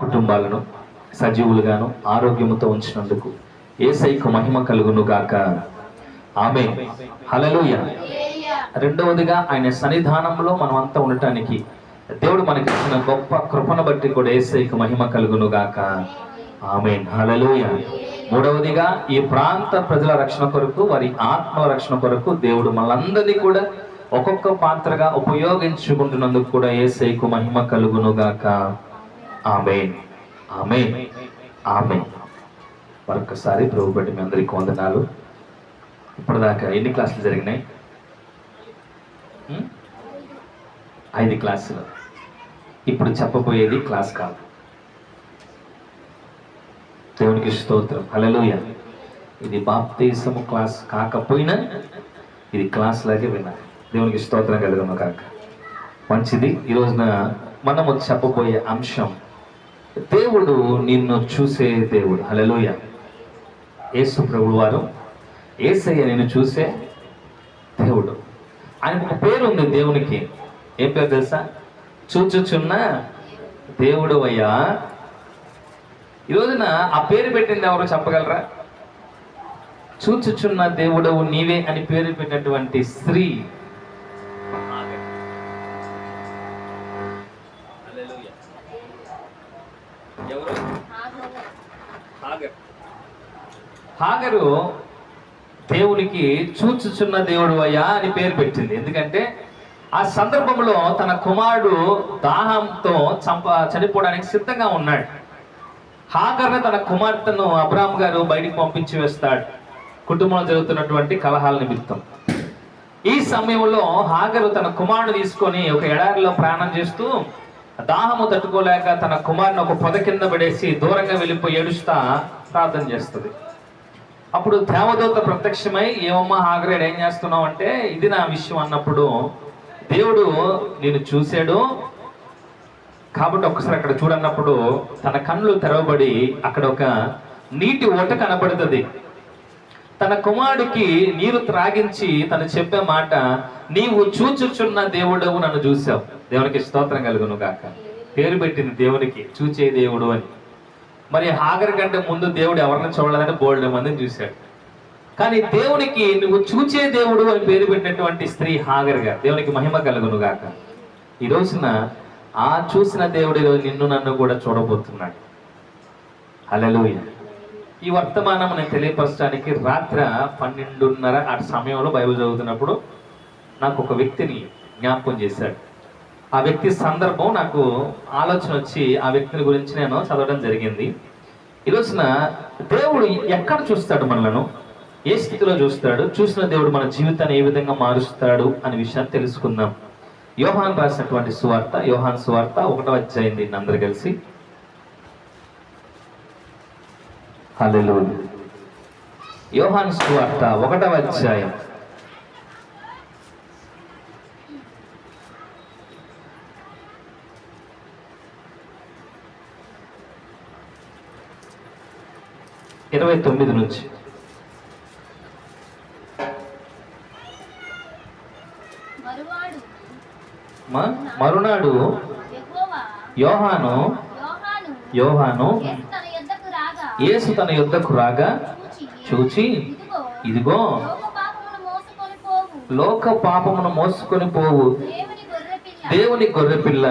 కుటుంబాలను సజీవులుగాను ఆరోగ్యముతో ఉంచినందుకు యేసయ్యకు మహిమ కలుగును గాక. ఆమేన్. హల్లెలూయా. రెండవదిగా ఆయన సన్నిధానంలో మనం అంతా ఉండటానికి దేవుడు మనకి ఇచ్చిన గొప్ప కృపను బట్టి కూడా యేసయ్యకు మహిమ కలుగును గాక. ఆమేన్. హల్లెలూయా. మూడవదిగా ఈ ప్రాంత ప్రజల రక్షణ కొరకు, వారి ఆత్మ రక్షణ కొరకు దేవుడు మనందరినీ కూడా ఒక్కొక్క పాత్రగా ఉపయోగించుకుంటున్నందుకు కూడా యేసయ్యకు మహిమ కలుగును గాక. ఆమేన్. ఆమేన్. ఆమేన్. మరొకసారి ప్రభు బట్టి మీ అందరికీ వందనాలు. ఇప్పటిదాకా ఎన్ని క్లాసులు జరిగినాయి? 5 క్లాసులు. ఇప్పుడు చెప్పబోయేది క్లాస్ కాదు. దేవునికి స్తోత్రం. హల్లెలూయా. ఇది బాప్తిసము క్లాస్ కాకపోయినా ఇది క్లాస్ లాగే వినాలి. దేవునికి స్తోత్రం కలుగును కాక. మంచిది. ఈ రోజున మనము చెప్పబోయే అంశం, దేవుడు నిన్ను చూసే దేవుడు. హల్లెలూయా. యేసు ప్రభువు వారు, యేసయ్య నిన్ను చూసే దేవుడు. ఆయనకు ఒక పేరు ఉంది దేవునికి. ఏం పేరు తెలుసా? చూచుచున్న దేవుడు అయ్యా. ఈ రోజున ఆ పేరు పెట్టింది ఎవరో చెప్పగలరా? చూచుచున్న దేవుడవు నీవే అని పేరు పెట్టినటువంటి స్త్రీ హాగరు దేవునికి చూచుచున్న దేవుడు అయ్యా అని పేరు పెట్టింది. ఎందుకంటే ఆ సందర్భంలో తన కుమారుడు దాహంతో చనిపోవడానికి సిద్ధంగా ఉన్నాడు. హాగర్ని తన కుమార్తెను అబ్రాహాం గారు బయటికి పంపించి వేస్తాడు, కుటుంబంలో జరుగుతున్నటువంటి కలహాల నిమిత్తం. ఈ సమయంలో హాగరు తన కుమారుడు తీసుకొని ఒక ఎడారిలో ప్రయాణం చేస్తూ దాహము తట్టుకోలేక తన కుమారుని ఒక పొద కింద పడేసి దూరంగా వెళ్ళిపోయి ఏడుస్తా ప్రార్థన చేస్తుంది. అప్పుడు దేవదూత ప్రత్యక్షమై, ఏమమ్మా హాగరేడు ఏం చేస్తున్నావు అంటే, ఇది నా విషయం అన్నప్పుడు, దేవుడు నేను చూశాడు కాబట్టి ఒక్కసారి అక్కడ చూడన్నప్పుడు తన కళ్ళు తెరవబడి అక్కడ ఒక నీటి ఓట కనబడుతుంది. తన కుమారుడికి నీరు త్రాగించి తను చెప్పే మాట, నీవు చూచుచున్న దేవుడవు నన్ను చూసావు. దేవునికి స్తోత్రం కలుగును గాక. పేరు పెట్టింది దేవునికి చూచే దేవుడు అని. మరి హాగర్ కంటే ముందు దేవుడు ఎవరిని చూడలేదని బోల్డ్ మందిని చూశాడు. కానీ దేవునికి నువ్వు చూచే దేవుడు అని పేరు పెట్టినటువంటి స్త్రీ హాగర్ గారు. దేవునికి మహిమ కలుగును గాక. ఈ రోజున ఆ చూసిన దేవుడు నిన్ను నన్ను కూడా చూడబోతున్నాడు. హల్లెలూయా. ఈ వర్తమానం నేను తెలియపరచడానికి రాత్రి 12:30 ఆ సమయంలో బైబిల్ చదువుతున్నప్పుడు నాకు ఒక వ్యక్తిని జ్ఞాపకం చేశాడు. ఆ వ్యక్తి సందర్భం నాకు ఆలోచన వచ్చి ఆ వ్యక్తిని గురించి నేను చదవడం జరిగింది. ఈ రోజున దేవుడు ఎక్కడ చూస్తాడు మనలను, ఏ స్థితిలో చూస్తాడు, చూసిన దేవుడు మన జీవితాన్ని ఏ విధంగా మారుస్తాడు అనే విషయాన్ని తెలుసుకుందాం. యోహాను రాసినటువంటి సువార్త, యోహాను సువార్త 1వ అధ్యాయం. దీన్ని అందరూ కలిసి హల్లెలూయా. యోహాను సువార్త 1వ అధ్యాయం 29 నుంచి. మరునాడు యోహాను యేసు తన యొద్దకు రాగా చూచి, ఇదిగో లోక పాపమును మోసుకొని పోవు దేవుని గొర్రెపిల్ల,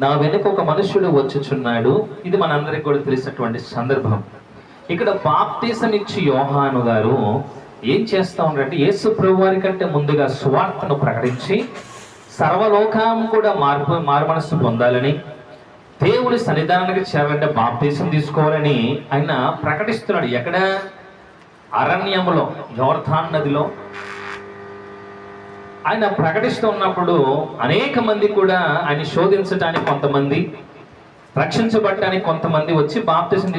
నా వెనుక ఒక మనుష్యుడు వచ్చుచున్నాడు. ఇది మనందరికి కూడా తెలిసినటువంటి సందర్భం. ఇక్కడ బాప్తిసం ఇచ్చి యోహాను గారు ఏం చేస్తా ఉన్నారంటే, యేసు ప్రభువారి కంటే ముందుగా సువార్తను ప్రకటించి సర్వలోకం కూడా మారు మనస్సు పొందాలని, దేవుని సన్నిధానానికి చేరాలంటే బాప్తిసం తీసుకోవాలని ఆయన ప్రకటిస్తున్నాడు. ఎక్కడ? అరణ్యములో, యోర్దాను నదిలో ఆయన ప్రకటిస్తూ ఉన్నప్పుడు అనేక మంది కూడా ఆయన శోధించడానికి, కొంతమంది రక్షించబడటానికి కొంతమంది వచ్చి బాప్తిసం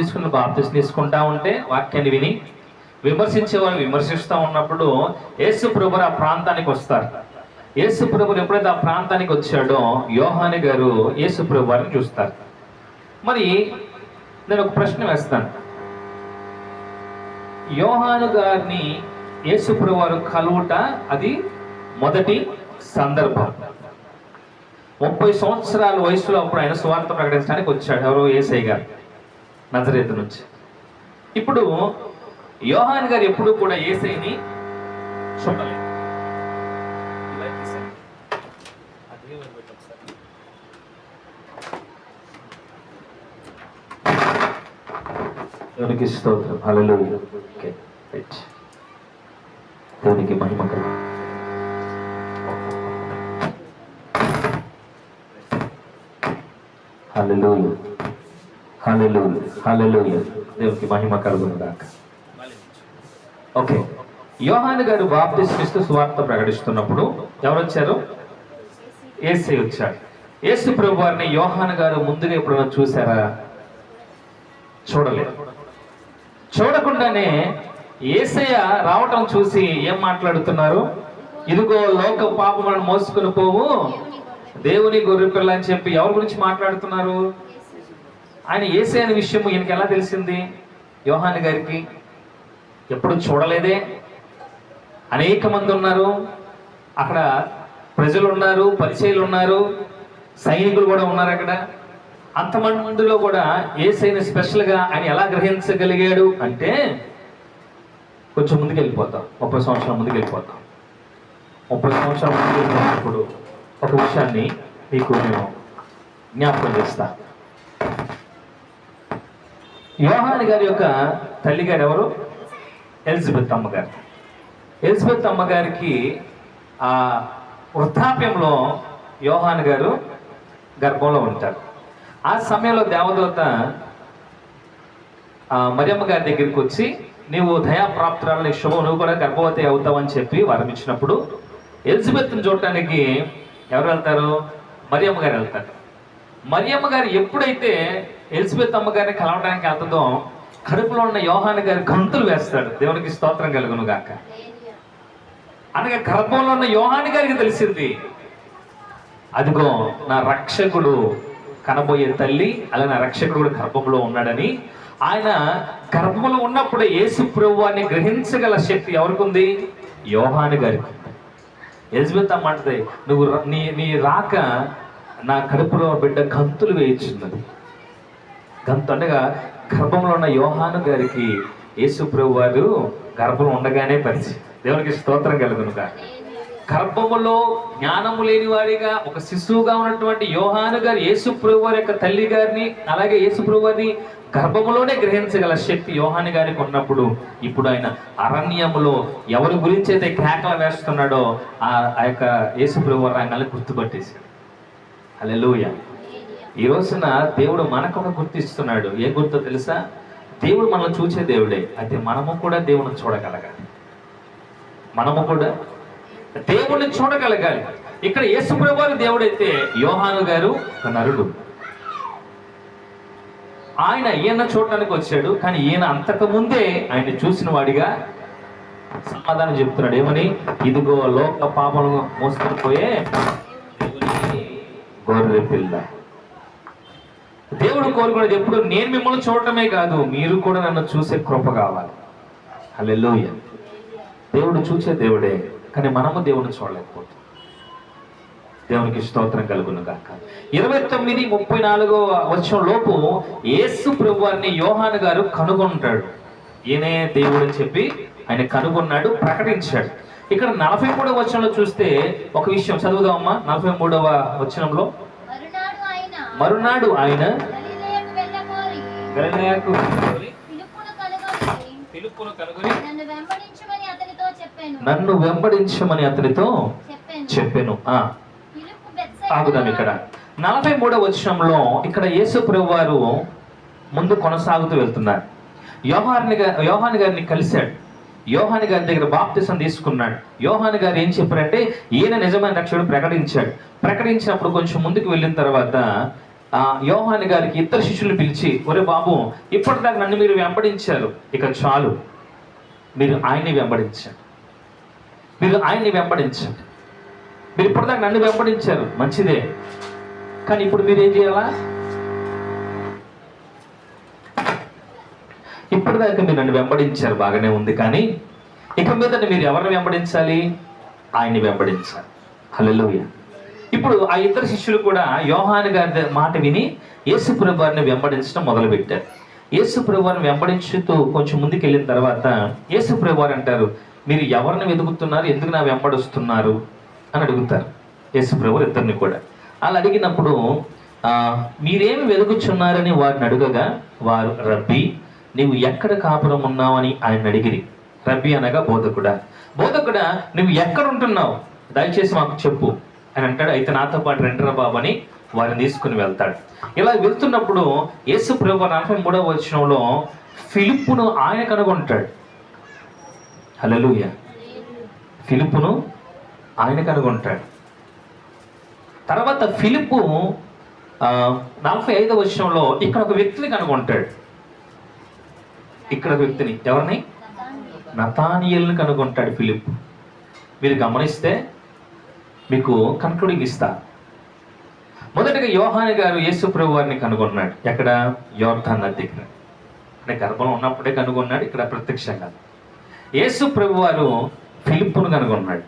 తీసుకుంటా ఉంటే వాక్యాన్ని విని విమర్శించేవారు విమర్శిస్తూ ఉన్నప్పుడు యేసు ప్రభువు ఆ ప్రాంతానికి వస్తారు. యేసు ప్రభువు ఎప్పుడైతే ఆ ప్రాంతానికి వచ్చాడో యోహాను గారు యేసు ప్రభు వారిని చూస్తారు. మరి నేను ఒక ప్రశ్న వేస్తాను. యోహాను గారిని యేసు ప్రభు వారు కలువుట అది మొదటి సందర్భం. 30 సంవత్సరాల వయసులో అప్పుడు ఆయన సువార్త ప్రకటించడానికి వచ్చాడు. ఎవరో యేసయ్య గారు నజరేతు నుంచి. ఇప్పుడు యోహాన్ గారు ఎప్పుడు కూడా యేసయ్యని చూడలేదు. దేవునికి స్తోత్రం. హల్లెలూయా. Okay, right. దేవునికి మహిమ కలుగు. హల్లెలూయా, హల్లెలూయా, హల్లెలూయా. దేవునికి మహిమ కలుగును గాక. ఓకే, యోహాను గారు బాప్తిస్మం ఇస్తూ సువార్త ప్రకటిస్తున్నప్పుడు ఎవరు వచ్చారు? యేసయ్య వచ్చాడు. యేసు ప్రభు వారిని యోహాను గారు ముందుగా ఎప్పుడైనా చూసారా? చూడలేదు. చూడకుండానే యేసయ్య రావటం చూసి ఏం మాట్లాడుతున్నారు? ఇదిగో లోక పాపములను మోసుకుని పోవు దేవుని గొర్రెపిల్ల అని చెప్పి ఎవరి గురించి మాట్లాడుతున్నారు? ఆయన యేసయ్య అనే విషయం ఈయనకి ఎలా తెలిసింది? యోహాను గారికి ఎప్పుడు చూడలేదే. అనేక మంది ఉన్నారు అక్కడ, ప్రజలు ఉన్నారు, పరిచయులు ఉన్నారు, సైనికులు కూడా ఉన్నారు అక్కడ. అంతమందిలో కూడా యేసయ్యని స్పెషల్గా ఆయన ఎలా గ్రహించగలిగాడు అంటే, కొంచెం ముందుకు వెళ్ళిపోతాం, 30 సంవత్సరాల ముందుకు వెళ్ళిపోతాం. 30 సంవత్సరాల ముందుకు వెళ్ళినప్పుడు ఒక విషయాన్ని మీకు నేను జ్ఞాపకం చేస్తా. యోహాను గారి యొక్క తల్లి గారు ఎవరు? ఎలిజబెత్ అమ్మగారు. ఎలిజబెత్ అమ్మగారికి ఆ వృద్ధాప్యంలో యోహాను గారు గర్భంలో ఉంటారు. ఆ సమయంలో దేవదూత మరియమ్మ గారి దగ్గరికి వచ్చి, నీవు దయాప్రాప్తురాలు, నీ శుభం, నువ్వు కూడా గర్భవతి అవుతావని చెప్పి వరం ఇచ్చినప్పుడు ఎలిజబెత్ని చూడటానికి ఎవరు వెళ్తారు? మరియమ్మ గారు వెళ్తారు. మరియమ్మ గారు ఎప్పుడైతే ఎలిజబెత్ అమ్మగారిని కలవడానికి వెళ్తుందో కడుపులో ఉన్న యోహాను గారు గంతులు వేస్తాడు. దేవునికి స్తోత్రం కలుగును గాక. అనగా గర్భంలో ఉన్న యోహాను గారికి తెలిసింది, అదిగో నా రక్షకుడు కనబోయే తల్లి, అలా నా రక్షకుడు కూడా గర్భంలో ఉన్నాడని. ఆయన గర్భంలో ఉన్నప్పుడు యేసు ప్రభువాన్ని గ్రహించగల శక్తి ఎవరికి ఉంది? యోహాను గారికి. ఎలిజబెత్ అమ్మ అంటది, నువ్వు నీ రాక నా కడుపులో బిడ్డ గంతులు వేయించున్నది. గంతు అనగా గర్భంలో ఉన్న యోహాను గారికి యేసు ప్రభు వారు గర్భంలో ఉండగానే పరిచయం. దేవునికి స్తోత్రం కలుగును గాక. గర్భములో జ్ఞానము లేని వాడిగా ఒక శిశువుగా ఉన్నటువంటి యోహాను గారు యేసు ప్రభు వారి యొక్క తల్లి గారిని, అలాగే యేసు ప్రభు వారిని గర్భములోనే గ్రహించగల శక్తి యోహాను గారికి ఉన్నప్పుడు, ఇప్పుడు ఆయన అరణ్యములో ఎవరి గురించి అయితే కేకలు వేస్తున్నాడో ఆ యొక్క యేసు ప్రభు వారు ఆయన గుర్తుపట్టేశాడు. హల్లెలూయా. ఈ రోజున దేవుడు మనకు ఒక గుర్తిస్తున్నాడు. ఏ గుర్తో తెలుసా? దేవుడు మనల్ని చూసే దేవుడే, అయితే మనము కూడా దేవుడిని చూడగలగాలి. మనము కూడా దేవుడిని చూడగలగాలి. ఇక్కడ యేసు ప్రభువు దేవుడైతే యోహాను గారు నరుడు. ఈయన చూడటానికి వచ్చాడు, కానీ ఈయన అంతకు ముందే ఆయన చూసిన వాడిగా సమాధానం చెప్తున్నాడు. ఏమని? ఇదిగో లోక పాపలను మోసుకొని పోయే గొర్రె పిల్ల. దేవుడు కోరుకునేది ఎప్పుడు నేను మిమ్మల్ని చూడటమే కాదు, మీరు కూడా నన్ను చూసే కృప కావాలి. హల్లెలూయా. దేవుడు చూసే దేవుడే, కానీ మనము దేవుడిని చూడలేకపోతాం. దేవునికి స్తోత్రం కలుగును గాక. 29:34 వచనం లోపు యేసు ప్రభువారిని యోహాను గారు కనుగొంటాడు. ఈయనే దేవుడు అని చెప్పి ఆయన కనుగొన్నాడు, ప్రకటించాడు. ఇక్కడ 43వ వచనంలో చూస్తే ఒక విషయం చదువుదామమ్మా. 43వ వచనంలో, మరునాడు ఆయన గలిలయకు ఫిలిప్పును కనుగొని నన్ను వెంబడించమని అతనితో చెప్పెను. ఆగుదాం ఇక్కడ. 43వ వచనంలో ఇక్కడ యేసు ప్రభువారు ముందు కొనసాగుతూ వెళ్తున్నారు. యోహాను గారిని కలిశాడు. యోహాను గారి దగ్గర బాప్తిసం తీసుకున్నాడు. యోహాను గారు ఏం చెప్పారంటే, ఈయన నిజమైన రక్షకుడు ప్రకటించాడు. ప్రకటించినప్పుడు కొంచెం ముందుకు వెళ్ళిన తర్వాత యోహాను గారికి ఇద్దరు శిష్యులు పిలిచి, ఒరే బాబు, ఇప్పటిదాకా నన్ను మీరు వెంబడించారు, ఇక చాలు, మీరు ఆయన్ని వెంబడించండి. మీరు ఇప్పటిదాకా నన్ను వెంబడించారు, మంచిదే, కానీ ఇప్పుడు మీరు ఏం చేయాలా? ఇప్పటిదాకా మీరు నన్ను వెంబడించారు, బాగానే ఉంది, కానీ ఇక మీద మీరు ఎవరిని వెంబడించాలి? ఆయన్ని వెంబడించాలి. హల్లెలూయా. ఇప్పుడు ఆ ఇద్దరు శిష్యులు కూడా యోహాను గారి మాట విని యేసు ప్రభువారిని వెంబడించడం మొదలుపెట్టారు. యేసు ప్రభువారిని వెంబడించుతూ కొంచెం ముందుకు వెళ్ళిన తర్వాత యేసు ప్రభువారు అంటారు, మీరు ఎవరిని వెతుకుతున్నారు, ఎందుకు నా వెంబడిస్తున్నారు అని అడుగుతారు యేసు ప్రభువారు ఇద్దరిని కూడా. అలా అడిగినప్పుడు మీరేమి వెతుకుచున్నారని వారిని అడుగగా వారు, రబ్బీ నీవు ఎక్కడ కాపురం ఉన్నావని ఆయన అడిగిరి. రబ్బీ అనగా బోధకుడా, బోధకుడా నువ్వు ఎక్కడ ఉంటున్నావు, దయచేసి మాకు చెప్పు అని అంటాడు. అయితే నాతో పాటు రెండరా బాబు అని వారిని తీసుకుని వెళ్తాడు. ఇలా వెళ్తున్నప్పుడు యేసు ప్రభువు 43వ వచనంలో ఫిలిప్పును ఆయన కనుగొంటాడు. హల్లెలూయా. ఫిలిప్పును ఆయన కనుగొంటాడు. తర్వాత ఫిలిప్పు 45వ వచనంలో ఇక్కడ ఒక వ్యక్తిని కనుగొంటాడు. ఇక్కడ ఒక వ్యక్తిని, ఎవరిని? నతానియేలుని కనుగొంటాడు ఫిలిప్పు. మీరు గమనిస్తే మీకు కన్క్లూడింగ్ ఇస్తా. మొదటగా యోహాను గారు యేసు ప్రభు వారిని కనుగొన్నాడు. ఎక్కడ? యోర్దాను నది దగ్గర. అంటే గర్భంలో ఉన్నప్పుడే కనుగొన్నాడు, ఇక్కడ ప్రత్యక్షంగా. యేసు ప్రభు వారు ఫిలిప్పును కనుగొన్నాడు.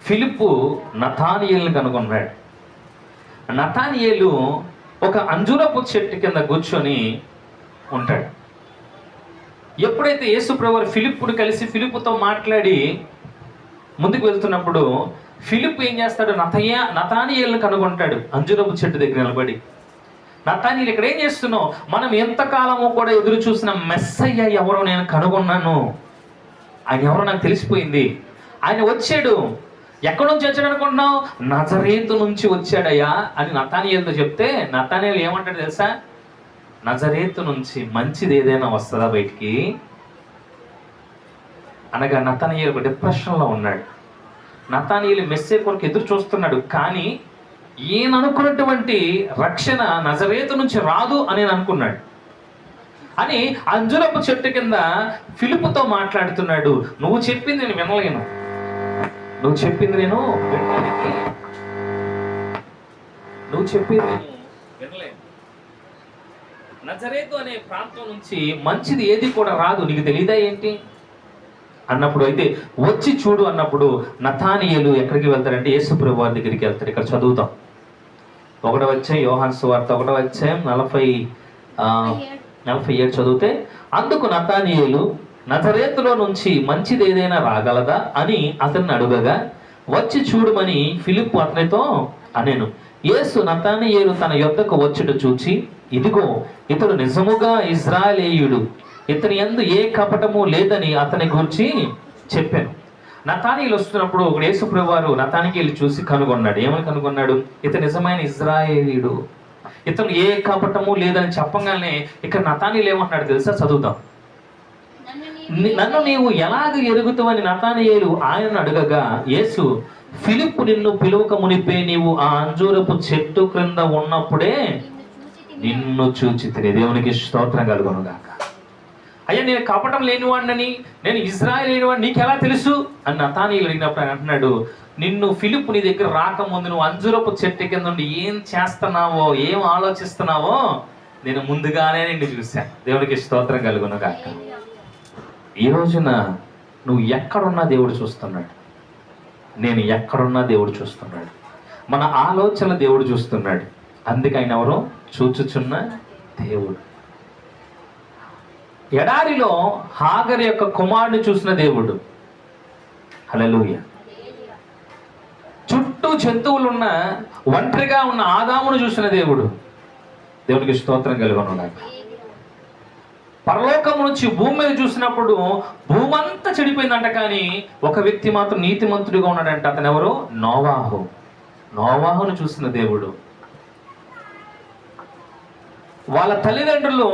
ఫిలిప్పు నతానియేలుని కనుగొన్నాడు. నతానియేలు ఒక అంజూరపు చెట్టు కింద కూర్చొని ఉంటాడు. ఎప్పుడైతే యేసు ప్రభు వారు ఫిలిప్పును కలిసి ఫిలిప్పుతో మాట్లాడి ముందుకు వెళ్తున్నప్పుడు ఫిలిప్ ఏం చేస్తాడు? నతానియేలుని కనుగొంటాడు అంజూరపు చెట్టు దగ్గర నిలబడి. నతానియేలు, ఇక్కడ ఏం చేస్తున్నావు? మనం ఎంతకాలమో కూడా ఎదురు చూసిన మెస్సయ్య ఎవరో నేను కనుగొన్నాను, ఆయన ఎవరో నాకు తెలిసిపోయింది. ఆయన వచ్చాడు. ఎక్కడి నుంచి వచ్చాడు అనుకుంటున్నావు? నజరేతు నుంచి వచ్చాడయ్యా అని నతానియేలుతో చెప్తే నతానియేలు ఏమంటాడు తెలుసా? నజరేతు నుంచి మంచిది ఏదైనా వస్తుందా బయటికి అనగా నతానియేలు డిప్రెషన్లో ఉన్నాడు. నతానియేలు మెస్సే కొరకు ఎదురు చూస్తున్నాడు. కానీ ఈయన అనుకున్నటువంటి రక్షణ నజరేతు నుంచి రాదు అని అనుకున్నాడు. అని అంజూరపు చెట్టు కింద ఫిలిప్పుతో మాట్లాడుతున్నాడు. నువ్వు చెప్పింది నేను వినలేను, నువ్వు చెప్పింది నేను వినడానికి, నువ్వు చెప్పింది నేను వినలేను. నజరేతు అనే ప్రాంతం నుంచి మంచిది ఏది కూడా రాదు, నీకు తెలియదా ఏంటి అన్నప్పుడు, అయితే వచ్చి చూడు అన్నప్పుడు నతానియేలు ఎక్కడికి వెళ్తాడంటే యేసు ప్రభు వారి దగ్గరికి వెళ్తాడు. ఇక్కడ చదువుతాం. 1వ అధ్యాయం యోహాను సువార్త 1వ అధ్యాయం 47 చదివితే, అందుకు నతానియేలు నజరేతులో నుంచి మంచిది ఏదైనా రాగలదా అని అతన్ని అడుగగా వచ్చి చూడమని ఫిలిప్పు అతనితో అనెను. యేసు నతానియేలు తన యొద్దకు వచ్చుట చూచి, ఇదిగో ఇతడు నిజముగా ఇశ్రాయేలీయుడు, ఇతని యందు ఏ కపటము లేదని అతని గురించి చెప్పాను. నతానియేలు వస్తున్నప్పుడు యేసు ప్రభువు వారు నతానియేలు చూసి కనుగొన్నాడు. ఏమని కనుగొన్నాడు? ఇతను నిజమైన ఇశ్రాయేలీయుడు, ఇతను ఏ కపటము లేదని చెప్పగానే ఇక్కడ నతానియేలు ఏమంటున్నాడు తెలుసా? చదువుతాం. నన్ను నీవు ఎలాగ ఎరుగుతావని నతానియేలు ఆయనను అడగగా యేసు, ఫిలిప్పు నిన్ను పిలువక మునిపే నీవు ఆ అంజూరపు చెట్టు క్రింద ఉన్నప్పుడే నిన్ను చూచి తిని. దేవునికి స్తోత్రం కలుగును గాక. అయ్యా నేను కపటం లేనివాడినని, నేను ఇశ్రాయేలు వాడిని నీకు ఎలా తెలుసు అని నతానియేలు అడిగినప్పుడు ఆయన అంటున్నాడు, నిన్ను ఫిలిప్పు నీ దగ్గర రాకముందు నువ్వు అంజూరపు చెట్టు కింద ఉండి ఏం చేస్తున్నావో, ఏం ఆలోచిస్తున్నావో నేను ముందుగానే నిన్ను చూశాను. దేవునికి స్తోత్రం కలుగును గాక. ఈ రోజున నువ్వు ఎక్కడున్నా దేవుడు చూస్తున్నాడు, నేను ఎక్కడున్నా దేవుడు చూస్తున్నాడు, మన ఆలోచన దేవుడు చూస్తున్నాడు. అందుకే ఆయన ఎవరో చూచుచున్న దేవుడు. ఎడారిలో హాగర్ యొక్క కుమారుని చూసిన దేవుడు. హల్లెలూయా. చుట్టూ జంతువులున్న ఒంటరిగా ఉన్న ఆదామును చూసిన దేవుడు. దేవునికి స్తోత్రం కలుగును గాక. పరలోకం నుంచి భూమి మీద చూసినప్పుడు భూమి అంతా చెడిపోయిందంట, కానీ ఒక వ్యక్తి మాత్రం నీతిమంతుడిగా ఉన్నాడంట. అతను ఎవరు? నోవాహు. నోవాహును చూసిన దేవుడు. వాళ్ళ తల్లిదండ్రులు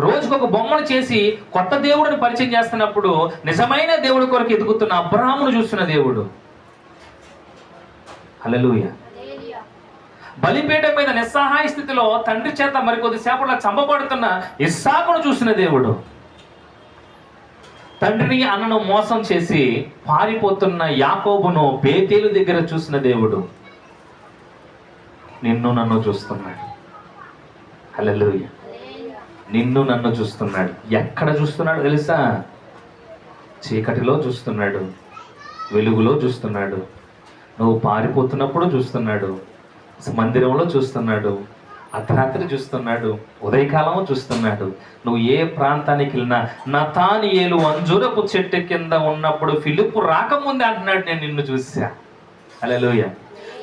రోజుకొక బొమ్మను చేసి కొత్త దేవుడిని పరిచయం చేస్తున్నప్పుడు నిజమైన దేవుడి కొరకు ఎదుగుతున్న అబ్రహామును చూసిన దేవుడు. హల్లెలూయా. బలిపీఠం మీద నిస్సహాయ స్థితిలో తండ్రి చేత మరికొద్ది సేపట్లో చంపబడుతున్న ఇస్సాకును చూసిన దేవుడు. తండ్రిని అన్నను మోసం చేసి పారిపోతున్న యాకోబును బేతేలు దగ్గర చూసిన దేవుడు. నిన్ను నన్ను చూస్తున్నాడు. హల్లెలూయా. నిన్ను నన్ను చూస్తున్నాడు. ఎక్కడ చూస్తున్నాడు తెలుసా? చీకటిలో చూస్తున్నాడు, వెలుగులో చూస్తున్నాడు, నువ్వు పారిపోతున్నప్పుడు చూస్తున్నాడు, మందిరంలో చూస్తున్నాడు, అర్ధరాత్రి చూస్తున్నాడు, ఉదయకాలం చూస్తున్నాడు. నువ్వు ఏ ప్రాంతానికి వెళ్ళినా, నతానియేలు అంజూరపు చెట్టు కింద ఉన్నప్పుడు ఫిలిప్పు రాకముందే అంటున్నాడు, నేను నిన్ను చూసా. హల్లెలూయా.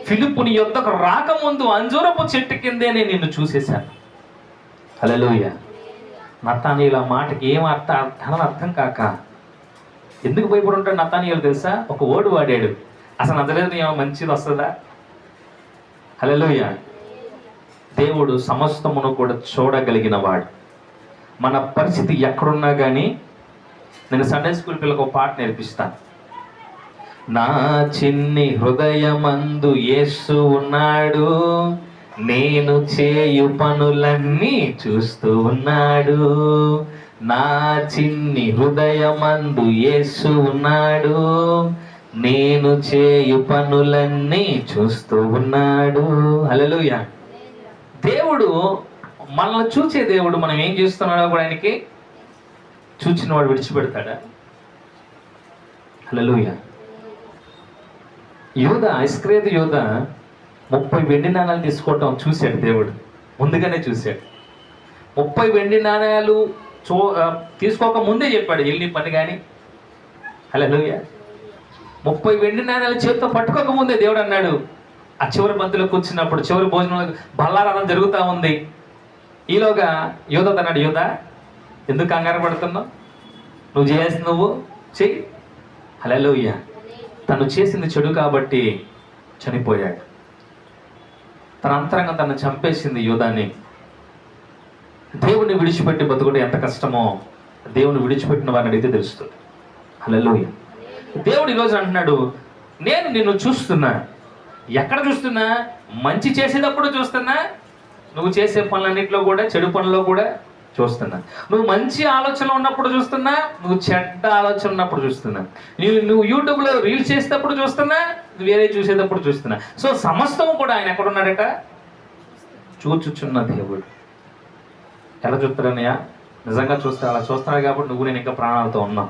ఫిలిప్పు నీ యొద్దకు రాకముందు అంజూరపు చెట్టు కిందే నేను నిన్ను చూసేశాను. హల్లెలూయా. నతానియేలు ఆ మాటకి ఏం అర్థం కాక ఎందుకు భయపడి ఉంటాడు నతానియేలు తెలుసా? ఒక ఓడు వాడాడు, అసలు నజరేతు ఏమో మంచిది వస్తుందా? హల్లెలూయా. దేవుడు సమస్తమును కూడా చూడగలిగిన వాడు. మన పరిస్థితి ఎక్కడున్నా కానీ, నేను సండే స్కూల్ పిల్లలకు ఒక పాట నేర్పిస్తాను. నా చిన్ని హృదయమందు యేసు ఉన్నాడు, నేను చేయు పనులన్నీ చూస్తూ ఉన్నాడు. నా చిన్ని హృదయమందు యేసు ఉన్నాడు, నేను చేయు పనులన్నీ చూస్తూ ఉన్నాడు. హల్లెలూయా. దేవుడు మనల్ని చూసే దేవుడు. మనం ఏం చేస్తున్నాడో కూడా ఆయనకి చూచిన వాడు విడిచిపెడతాడా? హల్లెలూయా. యూదా, ఇస్కరియోతు యూదా 30 వెండి నాణాలు తీసుకోవటం చూశాడు దేవుడు, ముందుగానే చూశాడు. 30 వెండి నాణాలు తీసుకోక ముందే చెప్పాడు, వెళ్ళి పని కానీ. హల్లెలూయా. 30 వెండి నాణాలు చేతితో పట్టుకోక ముందే దేవుడు అన్నాడు, ఆ చివరి బంతిలో కూర్చున్నప్పుడు, చివరి భోజనం బల్లారాధన జరుగుతూ ఉంది. ఈలోగా యూదా అన్నాడు, యూదా ఎందుకు కంగారు పడుతున్నావు? నువ్వు చేయాల్సింది నువ్వు చెయ్యి. హల్లెలూయా. తను చేసింది చెడు కాబట్టి చనిపోయాడు. తన అంతరంగం తను చంపేసింది యూదాని. దేవుని విడిచిపెట్టి బతుకుడు ఎంత కష్టమో దేవుని విడిచిపెట్టిన వారిని అడిగితే తెలుస్తుంది. హల్లెలూయా. దేవుడు ఈరోజు అంటున్నాడు, నేను నిన్ను చూస్తున్నా. ఎక్కడ చూస్తున్నా? మంచి చేసేటప్పుడు చూస్తున్నా, నువ్వు చేసే పనులన్నింటిలో కూడా, చెడు పనుల్లో కూడా చూస్తున్నా. నువ్వు మంచి ఆలోచన ఉన్నప్పుడు చూస్తున్నా, నువ్వు చెడ్డ ఆలోచన ఉన్నప్పుడు చూస్తున్నా. నువ్వు యూట్యూబ్లో రీల్స్ చేసేటప్పుడు చూస్తున్నా, వేరే చూసేటప్పుడు చూస్తున్నా. సో సమస్తం కూడా ఆయన ఎక్కడున్నాడట? చూచుచున్న దేవుడు. ఎలా చూస్తాడన్నయ్య? నిజంగా చూస్తా, అలా చూస్తున్నాడు కాబట్టి నువ్వు నేను ఇంకా ప్రాణాలతో ఉన్నాం.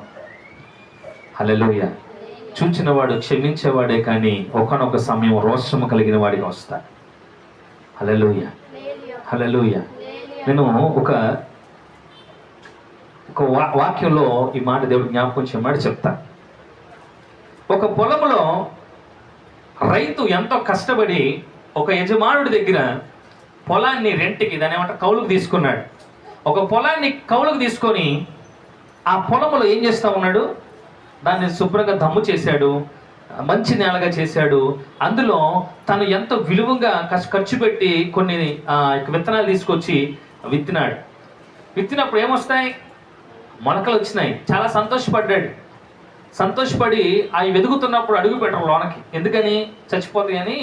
హల్లెలూయా. చూచినవాడు క్షమించేవాడే కానీ ఒకనొక సమయం రోషము కలిగిన వాడిగా వస్తాడు. హల్లెలూయా. హల్లెలూయా. నేను ఒక వాక్యంలో ఈ మాట దేవుడు జ్ఞాపకం చేయమాట చెప్తా. ఒక పొలంలో రైతు ఎంతో కష్టపడి ఒక యజమానుడి దగ్గర పొలాన్ని రెంట్కి, దాని ఏమంటే కౌలుకు తీసుకున్నాడు. ఒక పొలాన్ని కౌలుకు తీసుకొని ఆ పొలంలో ఏం చేస్తూ ఉన్నాడు? దాన్ని శుభ్రంగా దమ్ము చేశాడు, మంచి నేలగా చేశాడు. అందులో తను ఎంతో విలువగా ఖర్చు పెట్టి కొన్ని విత్తనాలు తీసుకొచ్చి విత్తినాడు. విత్తినప్పుడు ఏమొస్తాయి? మొలకలు వచ్చినాయి. చాలా సంతోషపడ్డాడు. సంతోషపడి అవి వెతుకుతున్నప్పుడు అడుగు పెట్టరు లోనకి, ఎందుకని? చచ్చిపోతాయని